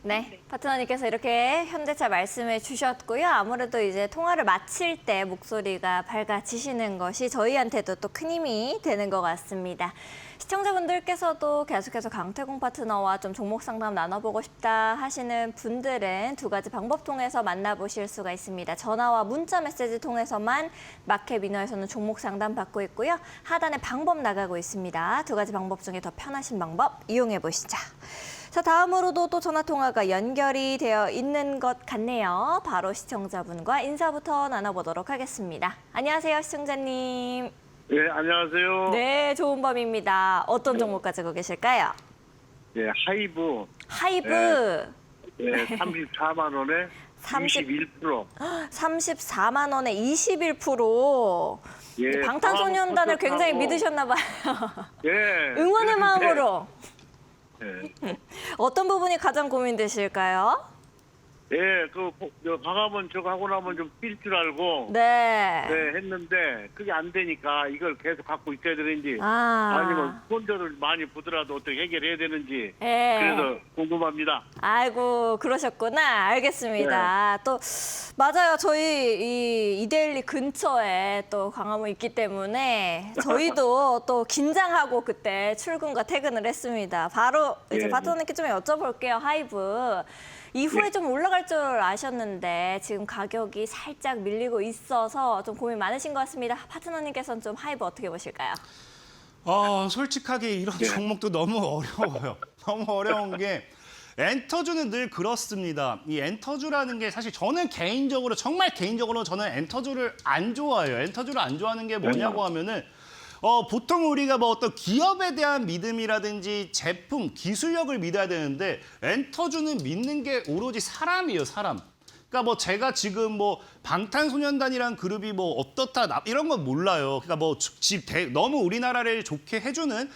A: 네, 파트너님께서 이렇게 현대차 말씀해 주셨고요. 아무래도 이제 통화를 마칠 때 목소리가 밝아지시는 것이 저희한테도 또 큰 힘이 되는 것 같습니다. 시청자분들께서도 계속해서 강태공 파트너와 좀 종목 상담 나눠보고 싶다 하시는 분들은 두 가지 방법 통해서 만나보실 수가 있습니다. 전화와 문자 메시지 통해서만 마켓미너에서는 종목 상담 받고 있고요. 하단에 방법 나가고 있습니다. 두 가지 방법 중에 더 편하신 방법 이용해 보시죠. 자, 다음으로도 또 전화 통화가 연결이 되어 있는 것 같네요. 바로 시청자분과 인사부터 나눠보도록 하겠습니다. 안녕하세요, 시청자님.
D: 네, 안녕하세요.
A: 네, 좋은 밤입니다. 어떤 종목 가지고 계실까요?
D: 네, 하이브.
A: 하이브
D: 네, 34만 원에
A: 30
D: 21%.
A: 34만 원에 21%.
D: 예,
A: 방탄소년단을 굉장히
D: 하고.
A: 믿으셨나 봐요.
D: 예.
A: 응원의
D: 그런데,
A: 마음으로.
D: 예.
A: 어떤 부분이 가장 고민되실까요?
D: 예, 방화문 저거 하고 나면 좀 뛸 줄 알고.
A: 네.
D: 네, 했는데 그게 안 되니까 이걸 계속 갖고 있어야 되는지
A: 아.
D: 아니면 손절을 많이 보더라도 어떻게 해결해야 되는지
A: 예.
D: 그래서 궁금합니다.
A: 아이고 그러셨구나. 알겠습니다. 또 맞아요. 저희 이 이데일리 근처에 또 광화문 있기 때문에 저희도 또 긴장하고 그때 출근과 퇴근을 했습니다. 바로 이제
D: 예.
A: 파트너님께 좀 여쭤볼게요. 하이브. 이후에
D: 예.
A: 좀 올라갈 줄 아셨는데 지금 가격이 살짝 밀리고 있어서 좀 고민 많으신 것 같습니다. 파트너님께서는 좀 하이브 어떻게 보실까요?
B: 솔직하게 이런 종목도 너무 어려워요. 너무 어려운 게 엔터주는 늘 그렇습니다. 이 엔터주라는 게 사실 저는 개인적으로 정말 개인적으로 저는 엔터주를 안 좋아해요. 엔터주를 안 좋아하는 게 뭐냐고 하면은 보통 우리가 뭐 어떤 기업에 대한 믿음이라든지 제품, 기술력을 믿어야 되는데 엔터주는 믿는 게 오로지 사람이에요, 사람. 그러니까 뭐 제가 지금 뭐 방탄소년단이란 그룹이 뭐 어떻다 이런 건 몰라요. 그러니까 뭐 너무 우리나라를 좋게 해주는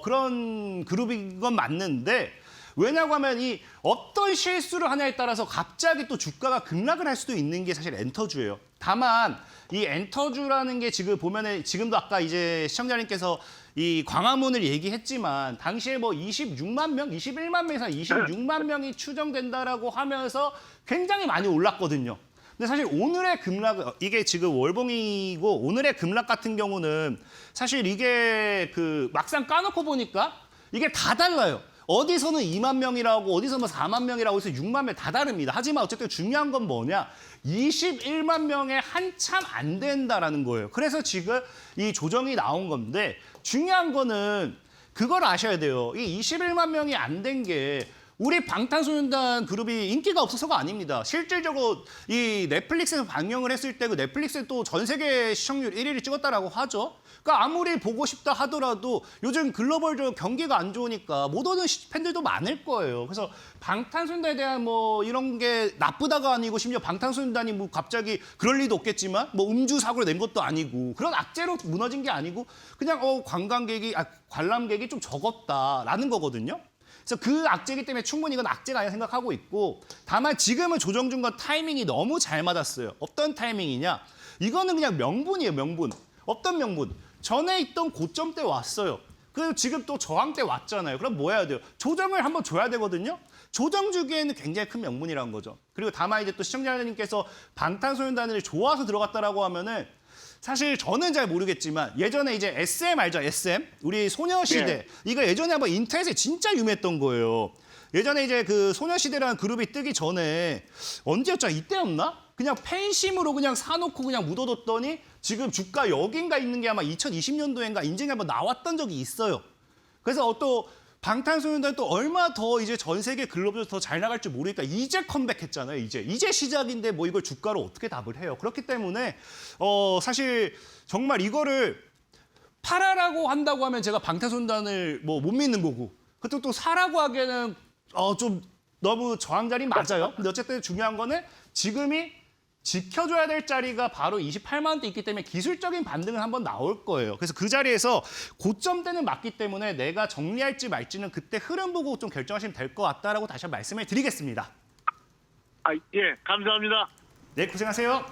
B: 그런 그룹인 건 맞는데 왜냐고 하면 이 어떤 실수를 하냐에 따라서 갑자기 또 주가가 급락을 할 수도 있는 게 사실 엔터주예요. 다만 이 엔터주라는 게 지금 보면은 지금도 아까 이제 시청자님께서 이 광화문을 얘기했지만 당시에 뭐 26만 명, 21만 명에서 26만 명이 추정된다라고 하면서 굉장히 많이 올랐거든요. 근데 사실 오늘의 급락, 이게 지금 월봉이고 오늘의 급락 같은 경우는 사실 이게 그 막상 까놓고 보니까 이게 다 달라요. 어디서는 2만 명이라고 어디서 뭐 4만 명이라고 해서 6만 명 다 다릅니다. 하지만 어쨌든 중요한 건 뭐냐? 21만 명에 한참 안 된다라는 거예요. 그래서 지금 이 조정이 나온 건데 중요한 거는 그걸 아셔야 돼요. 이 21만 명이 안 된 게 우리 방탄소년단 그룹이 인기가 없어서가 아닙니다. 실질적으로 이 넷플릭스에서 방영을 했을 때 그 넷플릭스에 또 전 세계 시청률 1위를 찍었다라고 하죠. 그러니까 아무리 보고 싶다 하더라도 요즘 글로벌적으로 경기가 안 좋으니까 못 오는 팬들도 많을 거예요. 그래서 방탄소년단에 대한 뭐 이런 게 나쁘다가 아니고 심지어 방탄소년단이 뭐 갑자기 그럴 리도 없겠지만 뭐 음주 사고를 낸 것도 아니고 그런 악재로 무너진 게 아니고 그냥 관람객이 좀 적었다라는 거거든요. 그래서 그 악재이기 때문에 충분히 이건 악재가 아니라 생각하고 있고 다만 지금은 조정 중과 타이밍이 너무 잘 맞았어요. 어떤 타이밍이냐? 이거는 그냥 명분이에요, 명분. 어떤 명분? 전에 있던 고점 때 왔어요. 그리고 지금 또 저항 때 왔잖아요. 그럼 뭐 해야 돼요? 조정을 한번 줘야 되거든요. 조정 주기에는 굉장히 큰 명분이라는 거죠. 그리고 다만 이제 또 시청자님께서 방탄소년단을 좋아서 들어갔다라고 하면은 사실 저는 잘 모르겠지만 예전에 이제 SM 알죠? SM? 우리 소녀시대.
D: 예.
B: 이거 예전에 한번 인터넷에 진짜 유명했던 거예요. 예전에 이제 그 소녀시대라는 그룹이 뜨기 전에 언제였죠? 이때였나? 그냥 팬심으로 그냥 사놓고 그냥 묻어뒀더니 지금 주가 여긴가 있는 게 아마 2020년도인가 인증이 한번 나왔던 적이 있어요. 그래서 또 방탄소년단이 또 얼마 더 이제 전 세계 글로벌에서 더 잘 나갈지 모르니까 이제 컴백했잖아요. 이제 시작인데 뭐 이걸 주가로 어떻게 답을 해요. 그렇기 때문에 사실 정말 이거를 팔아라고 한다고 하면 제가 방탄소년단을 뭐 못 믿는 거고 그것도 또 사라고 하기에는 좀 너무 저항 자리 맞아요. 근데 어쨌든 중요한 거는 지금이 지켜줘야 될 자리가 바로 28만 원대 있기 때문에 기술적인 반등은 한번 나올 거예요. 그래서 그 자리에서 고점대는 맞기 때문에 내가 정리할지 말지는 그때 흐름 보고 좀 결정하시면 될 것 같다라고 다시 한번 말씀을 드리겠습니다.
D: 예, 감사합니다.
B: 네, 고생하세요.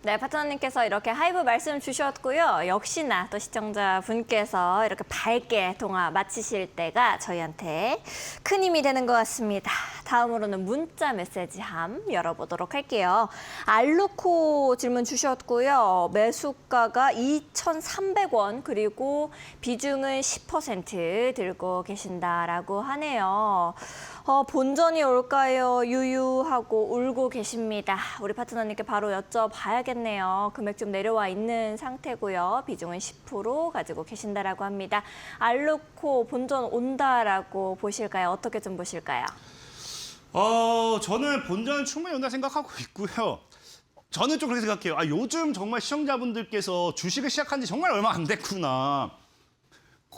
A: 네, 파트너님께서 이렇게 하이브 말씀 주셨고요. 역시나 또 시청자분께서 이렇게 밝게 통화 마치실 때가 저희한테 큰 힘이 되는 것 같습니다. 다음으로는 문자 메시지 함 열어보도록 할게요. 알루코 질문 주셨고요. 매수가가 2,300원 그리고 비중은 10% 들고 계신다라고 하네요. 본전이 올까요? 유유하고 울고 계십니다. 우리 파트너님께 바로 여쭤봐야겠네요. 금액 좀 내려와 있는 상태고요. 비중은 10% 가지고 계신다라고 합니다. 알루코 본전 온다라고 보실까요? 어떻게 좀 보실까요?
B: 저는 본전은 충분히 온다 생각하고 있고요. 저는 좀 그렇게 생각해요. 아, 요즘 정말 시청자분들께서 주식을 시작한 지 정말 얼마 안 됐구나.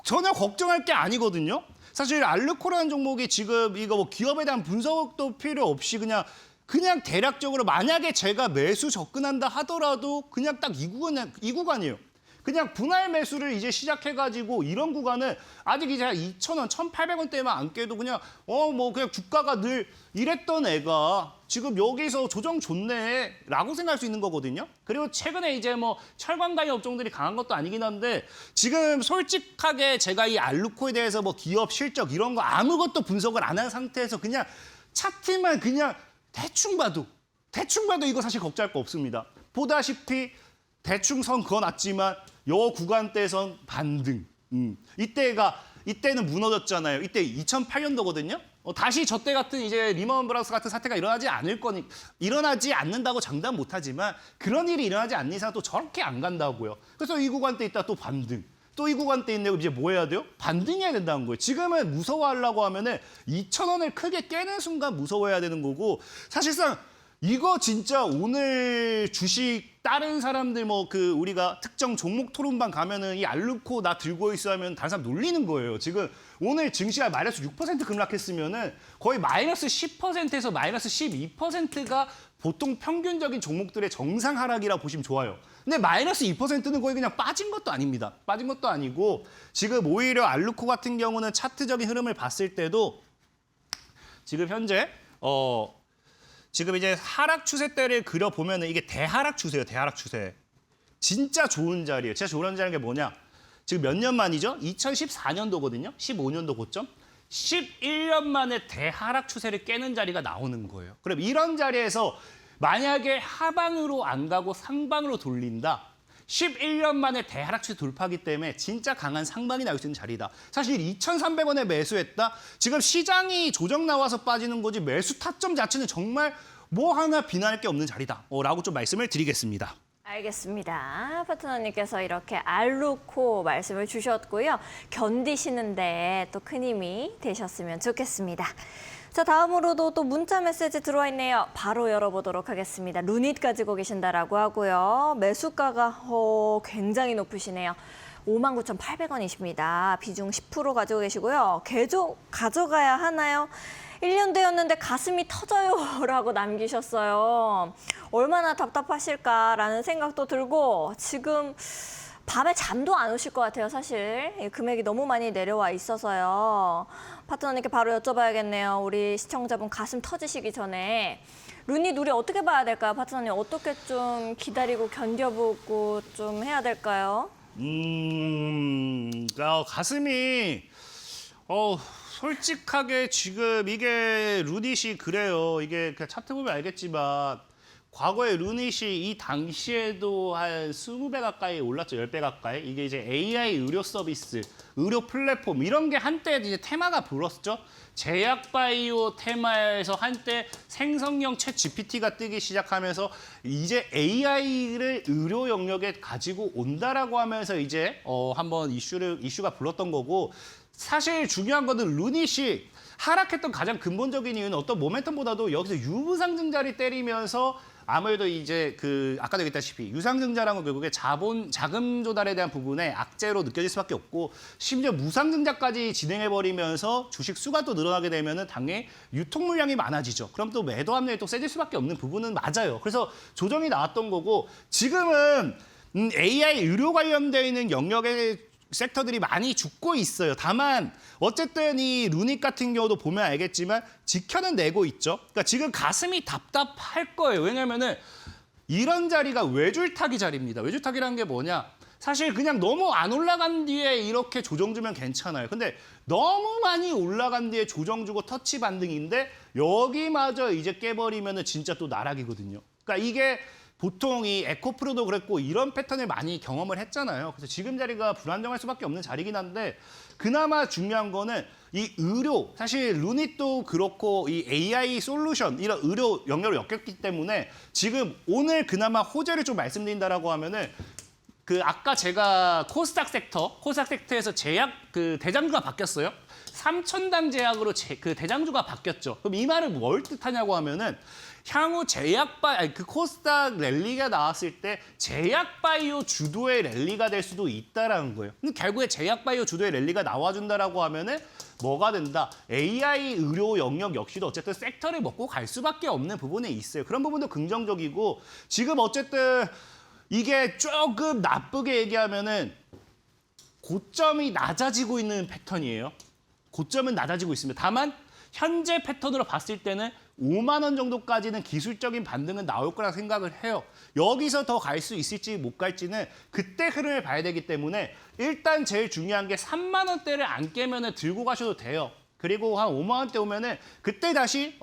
B: 전혀 걱정할 게 아니거든요. 사실 알루코라는 종목이 지금 이거 뭐 기업에 대한 분석도 필요 없이 그냥 대략적으로 만약에 제가 매수 접근한다 하더라도 그냥 딱 이 구간이에요. 그냥 분할 매수를 이제 시작해가지고 이런 구간은 아직 이제 2,000원, 1,800원대만 안 깨도 그냥 뭐 그냥 주가가 늘 이랬던 애가 지금 여기서 조정 좋네라고 생각할 수 있는 거거든요. 그리고 최근에 이제 뭐 철강가의 업종들이 강한 것도 아니긴 한데 지금 솔직하게 제가 이 알루코에 대해서 뭐 기업 실적 이런 거 아무것도 분석을 안 한 상태에서 그냥 차트만 그냥 대충 봐도 이거 사실 걱정할 거 없습니다. 보다시피 대충 선 그어놨지만 요 구간대선 반등. 이때는 무너졌잖아요. 이때 2008년도거든요. 다시 저때 같은 이제 리먼 브라더스 같은 사태가 일어나지 않는다고 장담 못하지만 그런 일이 일어나지 않는 이상 또 저렇게 안 간다고요. 그래서 이 구간대 있다 또 반등. 또 이 구간대 있는데 이제 뭐 해야 돼요? 반등해야 된다는 거예요. 지금은 무서워하려고 하면은 2,000원을 크게 깨는 순간 무서워해야 되는 거고 사실상 이거 진짜 오늘 주식 다른 사람들 뭐 우리가 특정 종목 토론방 가면은 이 알루코 나 들고 있어 하면 다른 사람 놀리는 거예요. 지금 오늘 증시가 마이너스 6% 급락했으면은 거의 마이너스 10%에서 마이너스 12%가 보통 평균적인 종목들의 정상 하락이라고 보시면 좋아요. 근데 마이너스 2%는 거의 그냥 빠진 것도 아닙니다. 빠진 것도 아니고 지금 오히려 알루코 같은 경우는 차트적인 흐름을 봤을 때도 지금 현재 지금 이제 하락 추세대를 그려보면 이게 대하락 추세예요. 대하락 추세. 진짜 좋은 자리예요. 진짜 좋은 자리인 게 뭐냐. 지금 몇 년 만이죠? 2014년도거든요. 15년도 고점. 11년 만에 대하락 추세를 깨는 자리가 나오는 거예요. 그럼 이런 자리에서 만약에 하방으로 안 가고 상방으로 돌린다. 11년 만에 대하락 추세 돌파하기 때문에 진짜 강한 상방이 나올 수 있는 자리다. 사실 2,300원에 매수했다. 지금 시장이 조정 나와서 빠지는 거지 매수 타점 자체는 정말 뭐 하나 비난할 게 없는 자리다. 라고 좀 말씀을 드리겠습니다.
A: 알겠습니다. 파트너님께서 이렇게 알루코 말씀을 주셨고요. 견디시는데 또 큰 힘이 되셨으면 좋겠습니다. 자, 다음으로도 또 문자 메시지 들어와 있네요. 바로 열어보도록 하겠습니다. 루닛 가지고 계신다라고 하고요. 매수가가 굉장히 높으시네요. 59,800원이십니다. 비중 10% 가지고 계시고요. 계속 가져가야 하나요? 1년 되었는데 가슴이 터져요 라고 남기셨어요. 얼마나 답답하실까라는 생각도 들고 지금 밤에 잠도 안 오실 것 같아요, 사실. 금액이 너무 많이 내려와 있어서요. 파트너님께 바로 여쭤봐야겠네요. 우리 시청자분 가슴 터지시기 전에. 루닛 우리 어떻게 봐야 될까요, 파트너님? 어떻게 좀 기다리고 견뎌보고 좀 해야 될까요?
B: 가슴이 솔직하게 지금 이게 루닛이 그래요. 이게 그냥 차트 보면 알겠지만 과거에 루닛이 이 당시에도 한 20배 가까이 올랐죠. 10배 가까이. 이게 이제 AI 의료 서비스, 의료 플랫폼 이런 게 한때 이제 테마가 불었죠. 제약바이오 테마에서 한때 생성형 챗 GPT가 뜨기 시작하면서 이제 AI를 의료 영역에 가지고 온다라고 하면서 이제 한번 이슈가 불렀던 거고 사실 중요한 거는 루닛이 하락했던 가장 근본적인 이유는 어떤 모멘텀보다도 여기서 유상증자를 때리면서 아무래도 이제 아까도 얘기했다시피 유상증자라는 건 결국에 자금 조달에 대한 부분에 악재로 느껴질 수밖에 없고 심지어 무상증자까지 진행해버리면서 주식 수가 또 늘어나게 되면은 당연히 유통 물량이 많아지죠. 그럼 또 매도 압력이 또 세질 수밖에 없는 부분은 맞아요. 그래서 조정이 나왔던 거고 지금은 AI 의료 관련되어 있는 영역의 섹터들이 많이 죽고 있어요. 다만 어쨌든 이 루닛 같은 경우도 보면 알겠지만 지켜는 내고 있죠. 그러니까 지금 가슴이 답답할 거예요. 왜냐면은 이런 자리가 외줄타기 자리입니다. 외줄타기라는 게 뭐냐? 사실 그냥 너무 안 올라간 뒤에 이렇게 조정 주면 괜찮아요. 근데 너무 많이 올라간 뒤에 조정 주고 터치 반등인데 여기마저 이제 깨버리면은 진짜 또 나락이거든요. 그러니까 이게 보통 이 에코프로도 그랬고 이런 패턴을 많이 경험을 했잖아요. 그래서 지금 자리가 불안정할 수밖에 없는 자리긴 한데 그나마 중요한 거는 이 의료, 사실 루닛도 그렇고 이 AI 솔루션, 이런 의료 영역을 엮였기 때문에 지금 오늘 그나마 호재를 좀 말씀드린다라고 하면은 아까 제가 코스닥 섹터에서 제약 대장주가 바뀌었어요. 3,000당 제약으로 대장주가 바뀌었죠. 그럼 이 말은 뭘 뜻하냐고 하면은 향후 그 코스닥 랠리가 나왔을 때 제약바이오 주도의 랠리가 될 수도 있다라는 거예요. 근데 결국에 제약바이오 주도의 랠리가 나와준다라고 하면은 뭐가 된다? AI 의료 영역 역시도 어쨌든 섹터를 먹고 갈 수밖에 없는 부분에 있어요. 그런 부분도 긍정적이고 지금 어쨌든 이게 조금 나쁘게 얘기하면은 고점이 낮아지고 있는 패턴이에요. 고점은 낮아지고 있습니다. 다만 현재 패턴으로 봤을 때는 5만 원 정도까지는 기술적인 반등은 나올 거라 생각을 해요. 여기서 더 갈 수 있을지 못 갈지는 그때 흐름을 봐야 되기 때문에 일단 제일 중요한 게 3만 원대를 안 깨면은 들고 가셔도 돼요. 그리고 한 5만 원대 오면은 그때 다시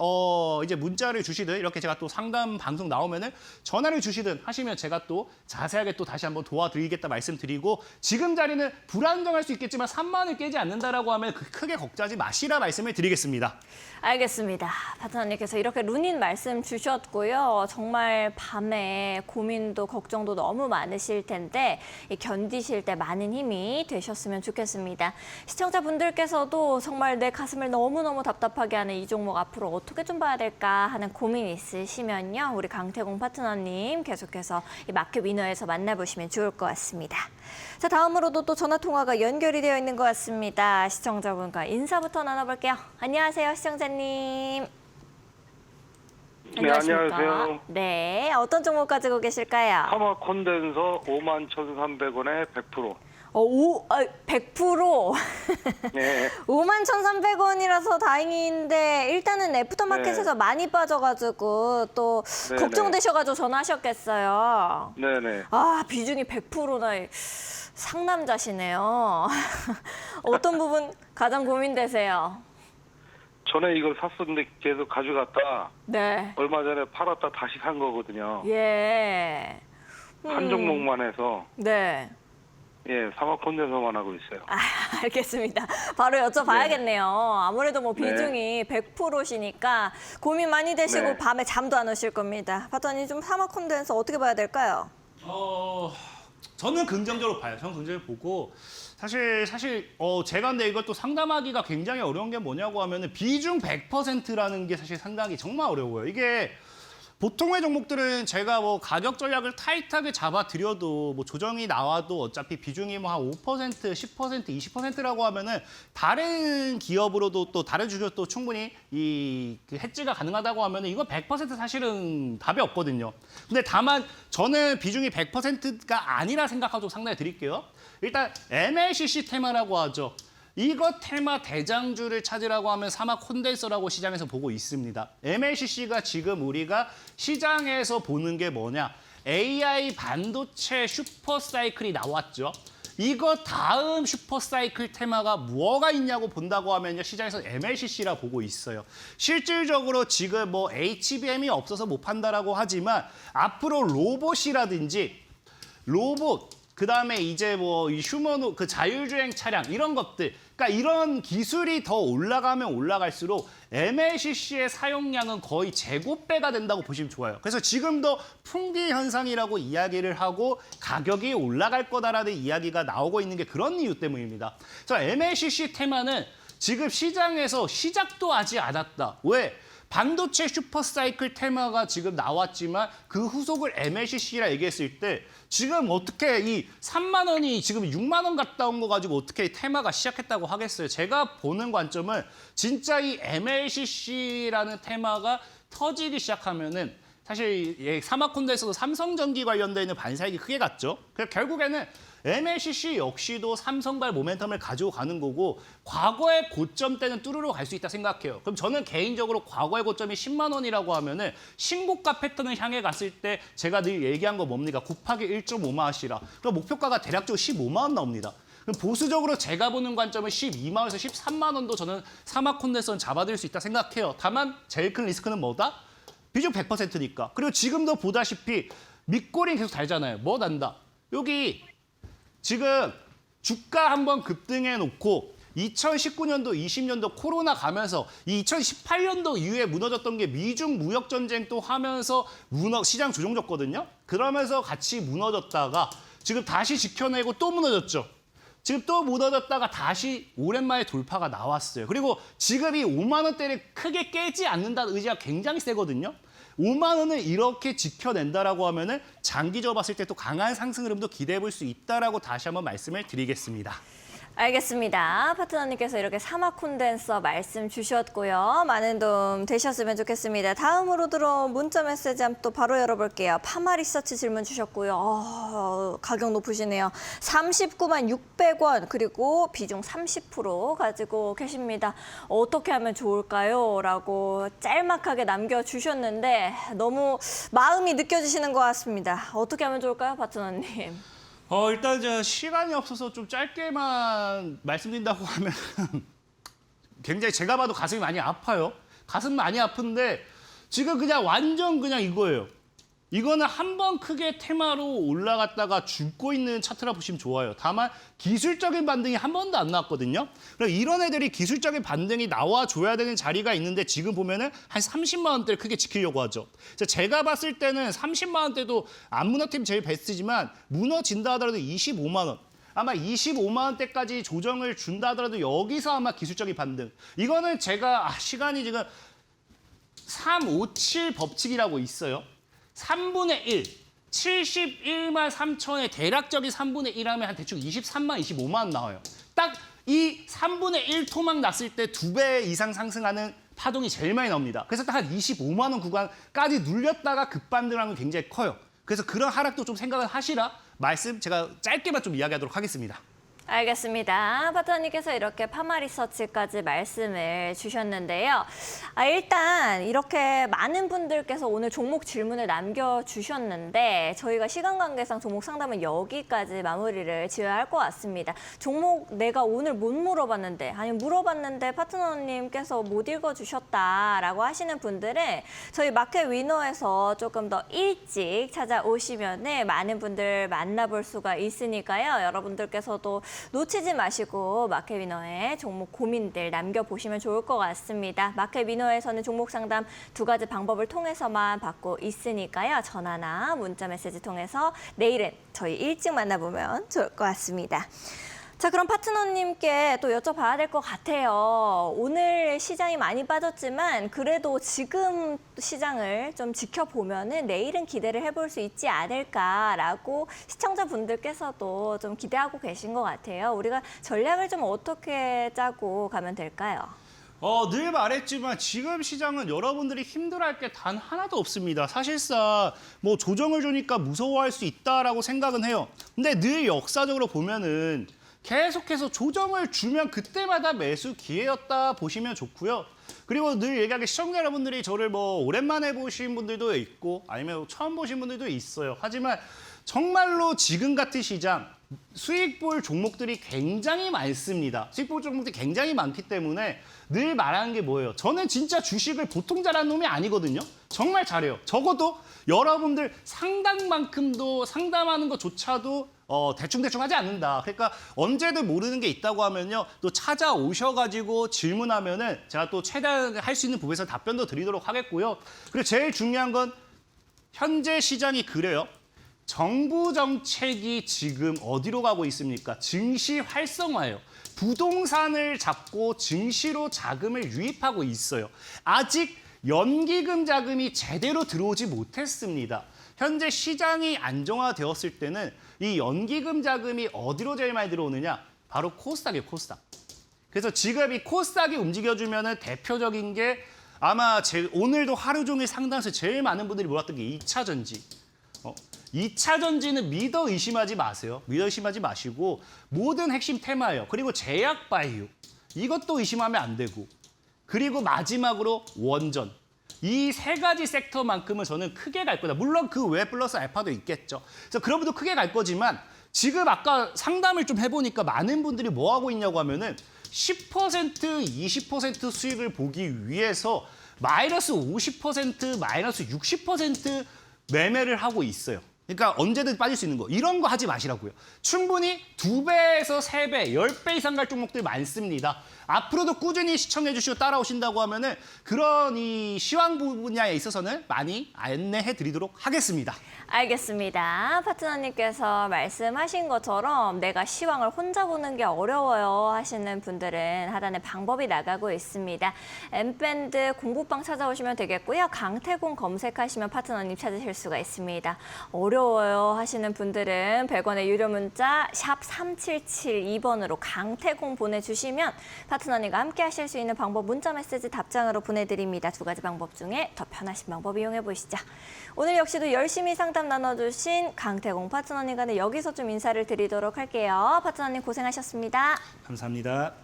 B: 이제 문자를 주시든 이렇게 제가 또 상담 방송 나오면은 전화를 주시든 하시면 제가 또 자세하게 또 다시 한번 도와드리겠다 말씀드리고 지금 자리는 불안정할 수 있겠지만 3만 원을 깨지 않는다라고 하면 크게 걱정하지 마시라 말씀을 드리겠습니다.
A: 알겠습니다. 파트너님께서 이렇게 run인 말씀 주셨고요. 정말 밤에 고민도 걱정도 너무 많으실 텐데 견디실 때 많은 힘이 되셨으면 좋겠습니다. 시청자분들께서도 정말 내 가슴을 너무너무 답답하게 하는 이 종목 앞으로 어떻게 좀 봐야 될까 하는 고민 있으시면요. 우리 강태공 파트너님 계속해서 이 마켓 위너에서 만나보시면 좋을 것 같습니다. 자, 다음으로도 또 전화 통화가 연결이 되어 있는 것 같습니다. 시청자분과 인사부터 나눠볼게요. 안녕하세요, 시청자님.
E: 네,
A: 안녕하십니까?
E: 안녕하세요.
A: 네, 어떤 종목 가지고 계실까요?
E: 하마 콘덴서 51,300원에 100%.
A: 100%?
E: 네.
A: 51,300원이라서 다행인데 일단은 애프터마켓에서
E: 네.
A: 많이 빠져가지고 또
E: 네네.
A: 걱정되셔가지고 전화하셨겠어요.
E: 네네.
A: 아, 비중이 100%나 상남자시네요. 어떤 부분 가장 고민되세요?
E: 전에 이걸 샀었는데 계속 가져갔다
A: 네.
E: 얼마 전에 팔았다 다시 산 거거든요.
A: 예.
E: 한 종목만 해서
A: 네.
E: 예, 하마 콘덴서만 하고 있어요.
A: 아, 알겠습니다. 바로 여쭤봐야겠네요. 아무래도 뭐 비중이 100%시니까 고민 많이 되시고
E: 네.
A: 밤에 잠도 안 오실 겁니다. 파트너님 좀 하마 콘덴서 어떻게 봐야 될까요?
B: 저는 긍정적으로 봐요. 저는 긍정적으로 보고 사실 제가 근데 이것도 상담하기가 굉장히 어려운 게 뭐냐고 하면은 비중 100%라는 게 사실 상당히 정말 어려워요. 이게 보통의 종목들은 제가 뭐 가격 전략을 타이트하게 잡아드려도 뭐 조정이 나와도 어차피 비중이 뭐 한 5%, 10%, 20%라고 하면은 다른 기업으로도 또 다른 주주도 충분히 그 해지가 가능하다고 하면은 이거 100% 사실은 답이 없거든요. 근데 다만 저는 비중이 100%가 아니라 생각하고 상담해 드릴게요. 일단 MLCC 테마라고 하죠. 이거 테마 대장주를 찾으라고 하면 사마 콘덴서라고 시장에서 보고 있습니다. MLCC가 지금 우리가 시장에서 보는 게 뭐냐? AI 반도체 슈퍼사이클이 나왔죠. 이거 다음 슈퍼사이클 테마가 뭐가 있냐고 본다고 하면요. 시장에서 MLCC라 보고 있어요. 실질적으로 지금 뭐 HBM이 없어서 못 판다라고 하지만 앞으로 로봇이라든지 그다음에 이제 뭐 이 휴머노 그 자율주행 차량 이런 것들 그러니까 이런 기술이 더 올라가면 올라갈수록 MLCC의 사용량은 거의 제곱배가 된다고 보시면 좋아요. 그래서 지금도 풍기 현상이라고 이야기를 하고 가격이 올라갈 거다라는 이야기가 나오고 있는 게 그런 이유 때문입니다. 그래서 MLCC 테마는 지금 시장에서 시작도 하지 않았다. 왜? 반도체 슈퍼사이클 테마가 지금 나왔지만 그 후속을 MLCC라 얘기했을 때 지금 어떻게 이 3만 원이 지금 6만 원 갔다 온 거 가지고 어떻게 테마가 시작했다고 하겠어요. 제가 보는 관점은 진짜 이 MLCC라는 테마가 터지기 시작하면은 사실 사마콘대에서도 삼성전기 관련돼 있는 반사익이 크게 갔죠. 그래서 결국에는 MLCC 역시도 삼성발 모멘텀을 가지고 가는 거고 과거의 고점 때는 뚜루루 갈 수 있다 생각해요. 그럼 저는 개인적으로 과거의 고점이 10만 원이라고 하면은 신고가 패턴을 향해 갔을 때 제가 늘 얘기한 거 뭡니까? 곱하기 1.5마시라. 그럼 목표가가 대략적으로 15만 원 나옵니다. 그럼 보수적으로 제가 보는 관점은 12만 원에서 13만 원도 저는 사마콘대에서는 잡아들일 수 있다 생각해요. 다만 제일 큰 리스크는 뭐다? 비중 100%니까. 그리고 지금도 보다시피 밑꼬리는 계속 달잖아요. 뭐 난다? 여기 지금 주가 한번 급등해 놓고 2019년도, 20년도 코로나 가면서 이 2018년도 이후에 무너졌던 게 미중 무역 전쟁 또 하면서 시장 조정졌거든요. 그러면서 같이 무너졌다가 지금 다시 지켜내고 또 무너졌죠. 지금 또 무너졌다가 다시 오랜만에 돌파가 나왔어요. 그리고 지금 이 5만 원대를 크게 깨지 않는다는 의지가 굉장히 세거든요. 5만 원을 이렇게 지켜낸다라고 하면은 장기적으로 봤을 때 또 강한 상승 흐름도 기대해 볼 수 있다라고 다시 한번 말씀을 드리겠습니다.
A: 알겠습니다. 파트너님께서 이렇게 사막 콘덴서 말씀 주셨고요. 많은 도움 되셨으면 좋겠습니다. 다음으로 들어온 문자 메시지 한번 또 바로 열어볼게요. 파마 리서치 질문 주셨고요. 가격 높으시네요. 39만 600원 그리고 비중 30% 가지고 계십니다. 어떻게 하면 좋을까요? 라고 짤막하게 남겨주셨는데 너무 마음이 느껴지시는 것 같습니다. 어떻게 하면 좋을까요, 파트너님?
B: 일단 제가 시간이 없어서 좀 짧게만 말씀드린다고 하면 굉장히 제가 봐도 가슴이 많이 아파요. 가슴 많이 아픈데 지금 그냥 완전 그냥 이거예요. 이거는 한 번 크게 테마로 올라갔다가 죽고 있는 차트라 보시면 좋아요. 다만 기술적인 반등이 한 번도 안 나왔거든요. 그럼 이런 애들이 기술적인 반등이 나와줘야 되는 자리가 있는데 지금 보면은 한 30만 원대를 크게 지키려고 하죠. 그래서 제가 봤을 때는 30만 원대도 안 무너뜨리면 제일 베스트지만 무너진다 하더라도 25만 원. 아마 25만 원대까지 조정을 준다 하더라도 여기서 아마 기술적인 반등. 이거는 제가 시간이 지금 357 법칙이라고 있어요. 3분의 1, 71만 3천의 대략적인 3분의 1 하면 한 대충 23만, 25만 원 나와요. 딱 이 3분의 1 토막 났을 때 2배 이상 상승하는 파동이 제일 많이 나옵니다. 그래서 딱 한 25만 원 구간까지 눌렸다가 급반등하는 건 굉장히 커요. 그래서 그런 하락도 좀 생각을 하시라 말씀 제가 짧게만 좀 이야기하도록 하겠습니다.
A: 알겠습니다. 파트너님께서 이렇게 파마 리서치까지 말씀을 주셨는데요. 일단 이렇게 많은 분들께서 오늘 종목 질문을 남겨주셨는데 저희가 시간 관계상 종목 상담은 여기까지 마무리를 지어야 할 것 같습니다. 종목 내가 오늘 못 물어봤는데 아니면 물어봤는데 파트너님께서 못 읽어주셨다라고 하시는 분들은 저희 마켓 위너에서 조금 더 일찍 찾아오시면 많은 분들 만나볼 수가 있으니까요. 여러분들께서도 놓치지 마시고 마켓 위너에 종목 고민들 남겨보시면 좋을 것 같습니다. 마켓 위너에서는 종목 상담 2가지 방법을 통해서만 받고 있으니까요. 전화나 문자 메시지 통해서 내일은 저희 일찍 만나보면 좋을 것 같습니다. 자, 그럼 파트너님께 또 여쭤봐야 될 것 같아요. 오늘 시장이 많이 빠졌지만 그래도 지금 시장을 좀 지켜보면은 내일은 기대를 해볼 수 있지 않을까라고 시청자분들께서도 좀 기대하고 계신 것 같아요. 우리가 전략을 좀 어떻게 짜고 가면 될까요?
B: 늘 말했지만 지금 시장은 여러분들이 힘들어할 게 단 하나도 없습니다. 사실상 뭐 조정을 주니까 무서워할 수 있다라고 생각은 해요. 근데 늘 역사적으로 보면은 계속해서 조정을 주면 그때마다 매수 기회였다 보시면 좋고요. 그리고 늘 얘기하기 시청자 여러분들이 저를 뭐 오랜만에 보신 분들도 있고 아니면 처음 보신 분들도 있어요. 하지만 정말로 지금 같은 시장 수익 볼 종목들이 굉장히 많습니다. 수익 볼 종목들이 굉장히 많기 때문에 늘 말하는 게 뭐예요? 저는 진짜 주식을 보통 잘하는 놈이 아니거든요. 정말 잘해요. 적어도 여러분들 상당만큼도 상담하는 것조차도 대충대충 하지 않는다. 그러니까 언제든 모르는 게 있다고 하면요. 또 찾아오셔가지고 질문하면은 제가 또 최대한 할 수 있는 부분에서 답변도 드리도록 하겠고요. 그리고 제일 중요한 건 현재 시장이 그래요. 정부 정책이 지금 어디로 가고 있습니까? 증시 활성화예요. 부동산을 잡고 증시로 자금을 유입하고 있어요. 아직 연기금 자금이 제대로 들어오지 못했습니다. 현재 시장이 안정화되었을 때는 이 연기금 자금이 어디로 제일 많이 들어오느냐? 바로 코스닥이에요, 코스닥. 그래서 지금 이 코스닥이 움직여주면은 대표적인 게 아마 오늘도 하루 종일 상담에서 제일 많은 분들이 몰랐던 게 2차 전지. 2차 전지는 믿어 의심하지 마세요. 믿어 의심하지 마시고 모든 핵심 테마예요. 그리고 제약 바이오. 이것도 의심하면 안 되고. 그리고 마지막으로 원전. 이 3가지 섹터만큼은 저는 크게 갈 거다. 물론 그 외 플러스 알파도 있겠죠. 그래서 그런 분도 크게 갈 거지만 지금 아까 상담을 좀 해보니까 많은 분들이 뭐 하고 있냐고 하면은 10%, 20% 수익을 보기 위해서 마이너스 50%, 마이너스 60% 매매를 하고 있어요. 그러니까 언제든 빠질 수 있는 거. 이런 거 하지 마시라고요. 충분히 2배에서 3배, 10배 이상 갈 종목들 많습니다. 앞으로도 꾸준히 시청해 주시고 따라오신다고 하면은 그런 이 시황 분야에 있어서는 많이 안내해 드리도록 하겠습니다.
A: 알겠습니다. 파트너님께서 말씀하신 것처럼 내가 시황을 혼자 보는 게 어려워요 하시는 분들은 하단에 방법이 나가고 있습니다. 엠밴드 공부방 찾아오시면 되겠고요. 강태공 검색하시면 파트너님 찾으실 수가 있습니다. 어려워요 하시는 분들은 100원의 유료 문자 샵 3772번으로 강태공 보내주시면 파트너님과 함께 하실 수 있는 방법 문자 메시지 답장으로 보내드립니다. 2가지 방법 중에 더 편하신 방법 이용해 보시죠. 오늘 역시도 열심히 상담 나눠주신 강태공 파트너님과는 여기서 좀 인사를 드리도록 할게요. 파트너님 고생하셨습니다.
B: 감사합니다.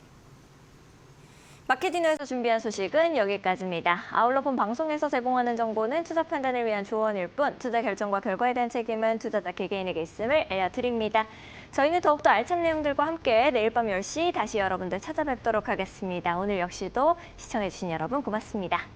A: 마케팅에서 준비한 소식은 여기까지입니다. 아울러 본 방송에서 제공하는 정보는 투자 판단을 위한 조언일 뿐 투자 결정과 결과에 대한 책임은 투자자 개개인에게 있음을 알려드립니다. 저희는 더욱더 알찬 내용들과 함께 내일 밤 10시 다시 여러분들 찾아뵙도록 하겠습니다. 오늘 역시도 시청해주신 여러분 고맙습니다.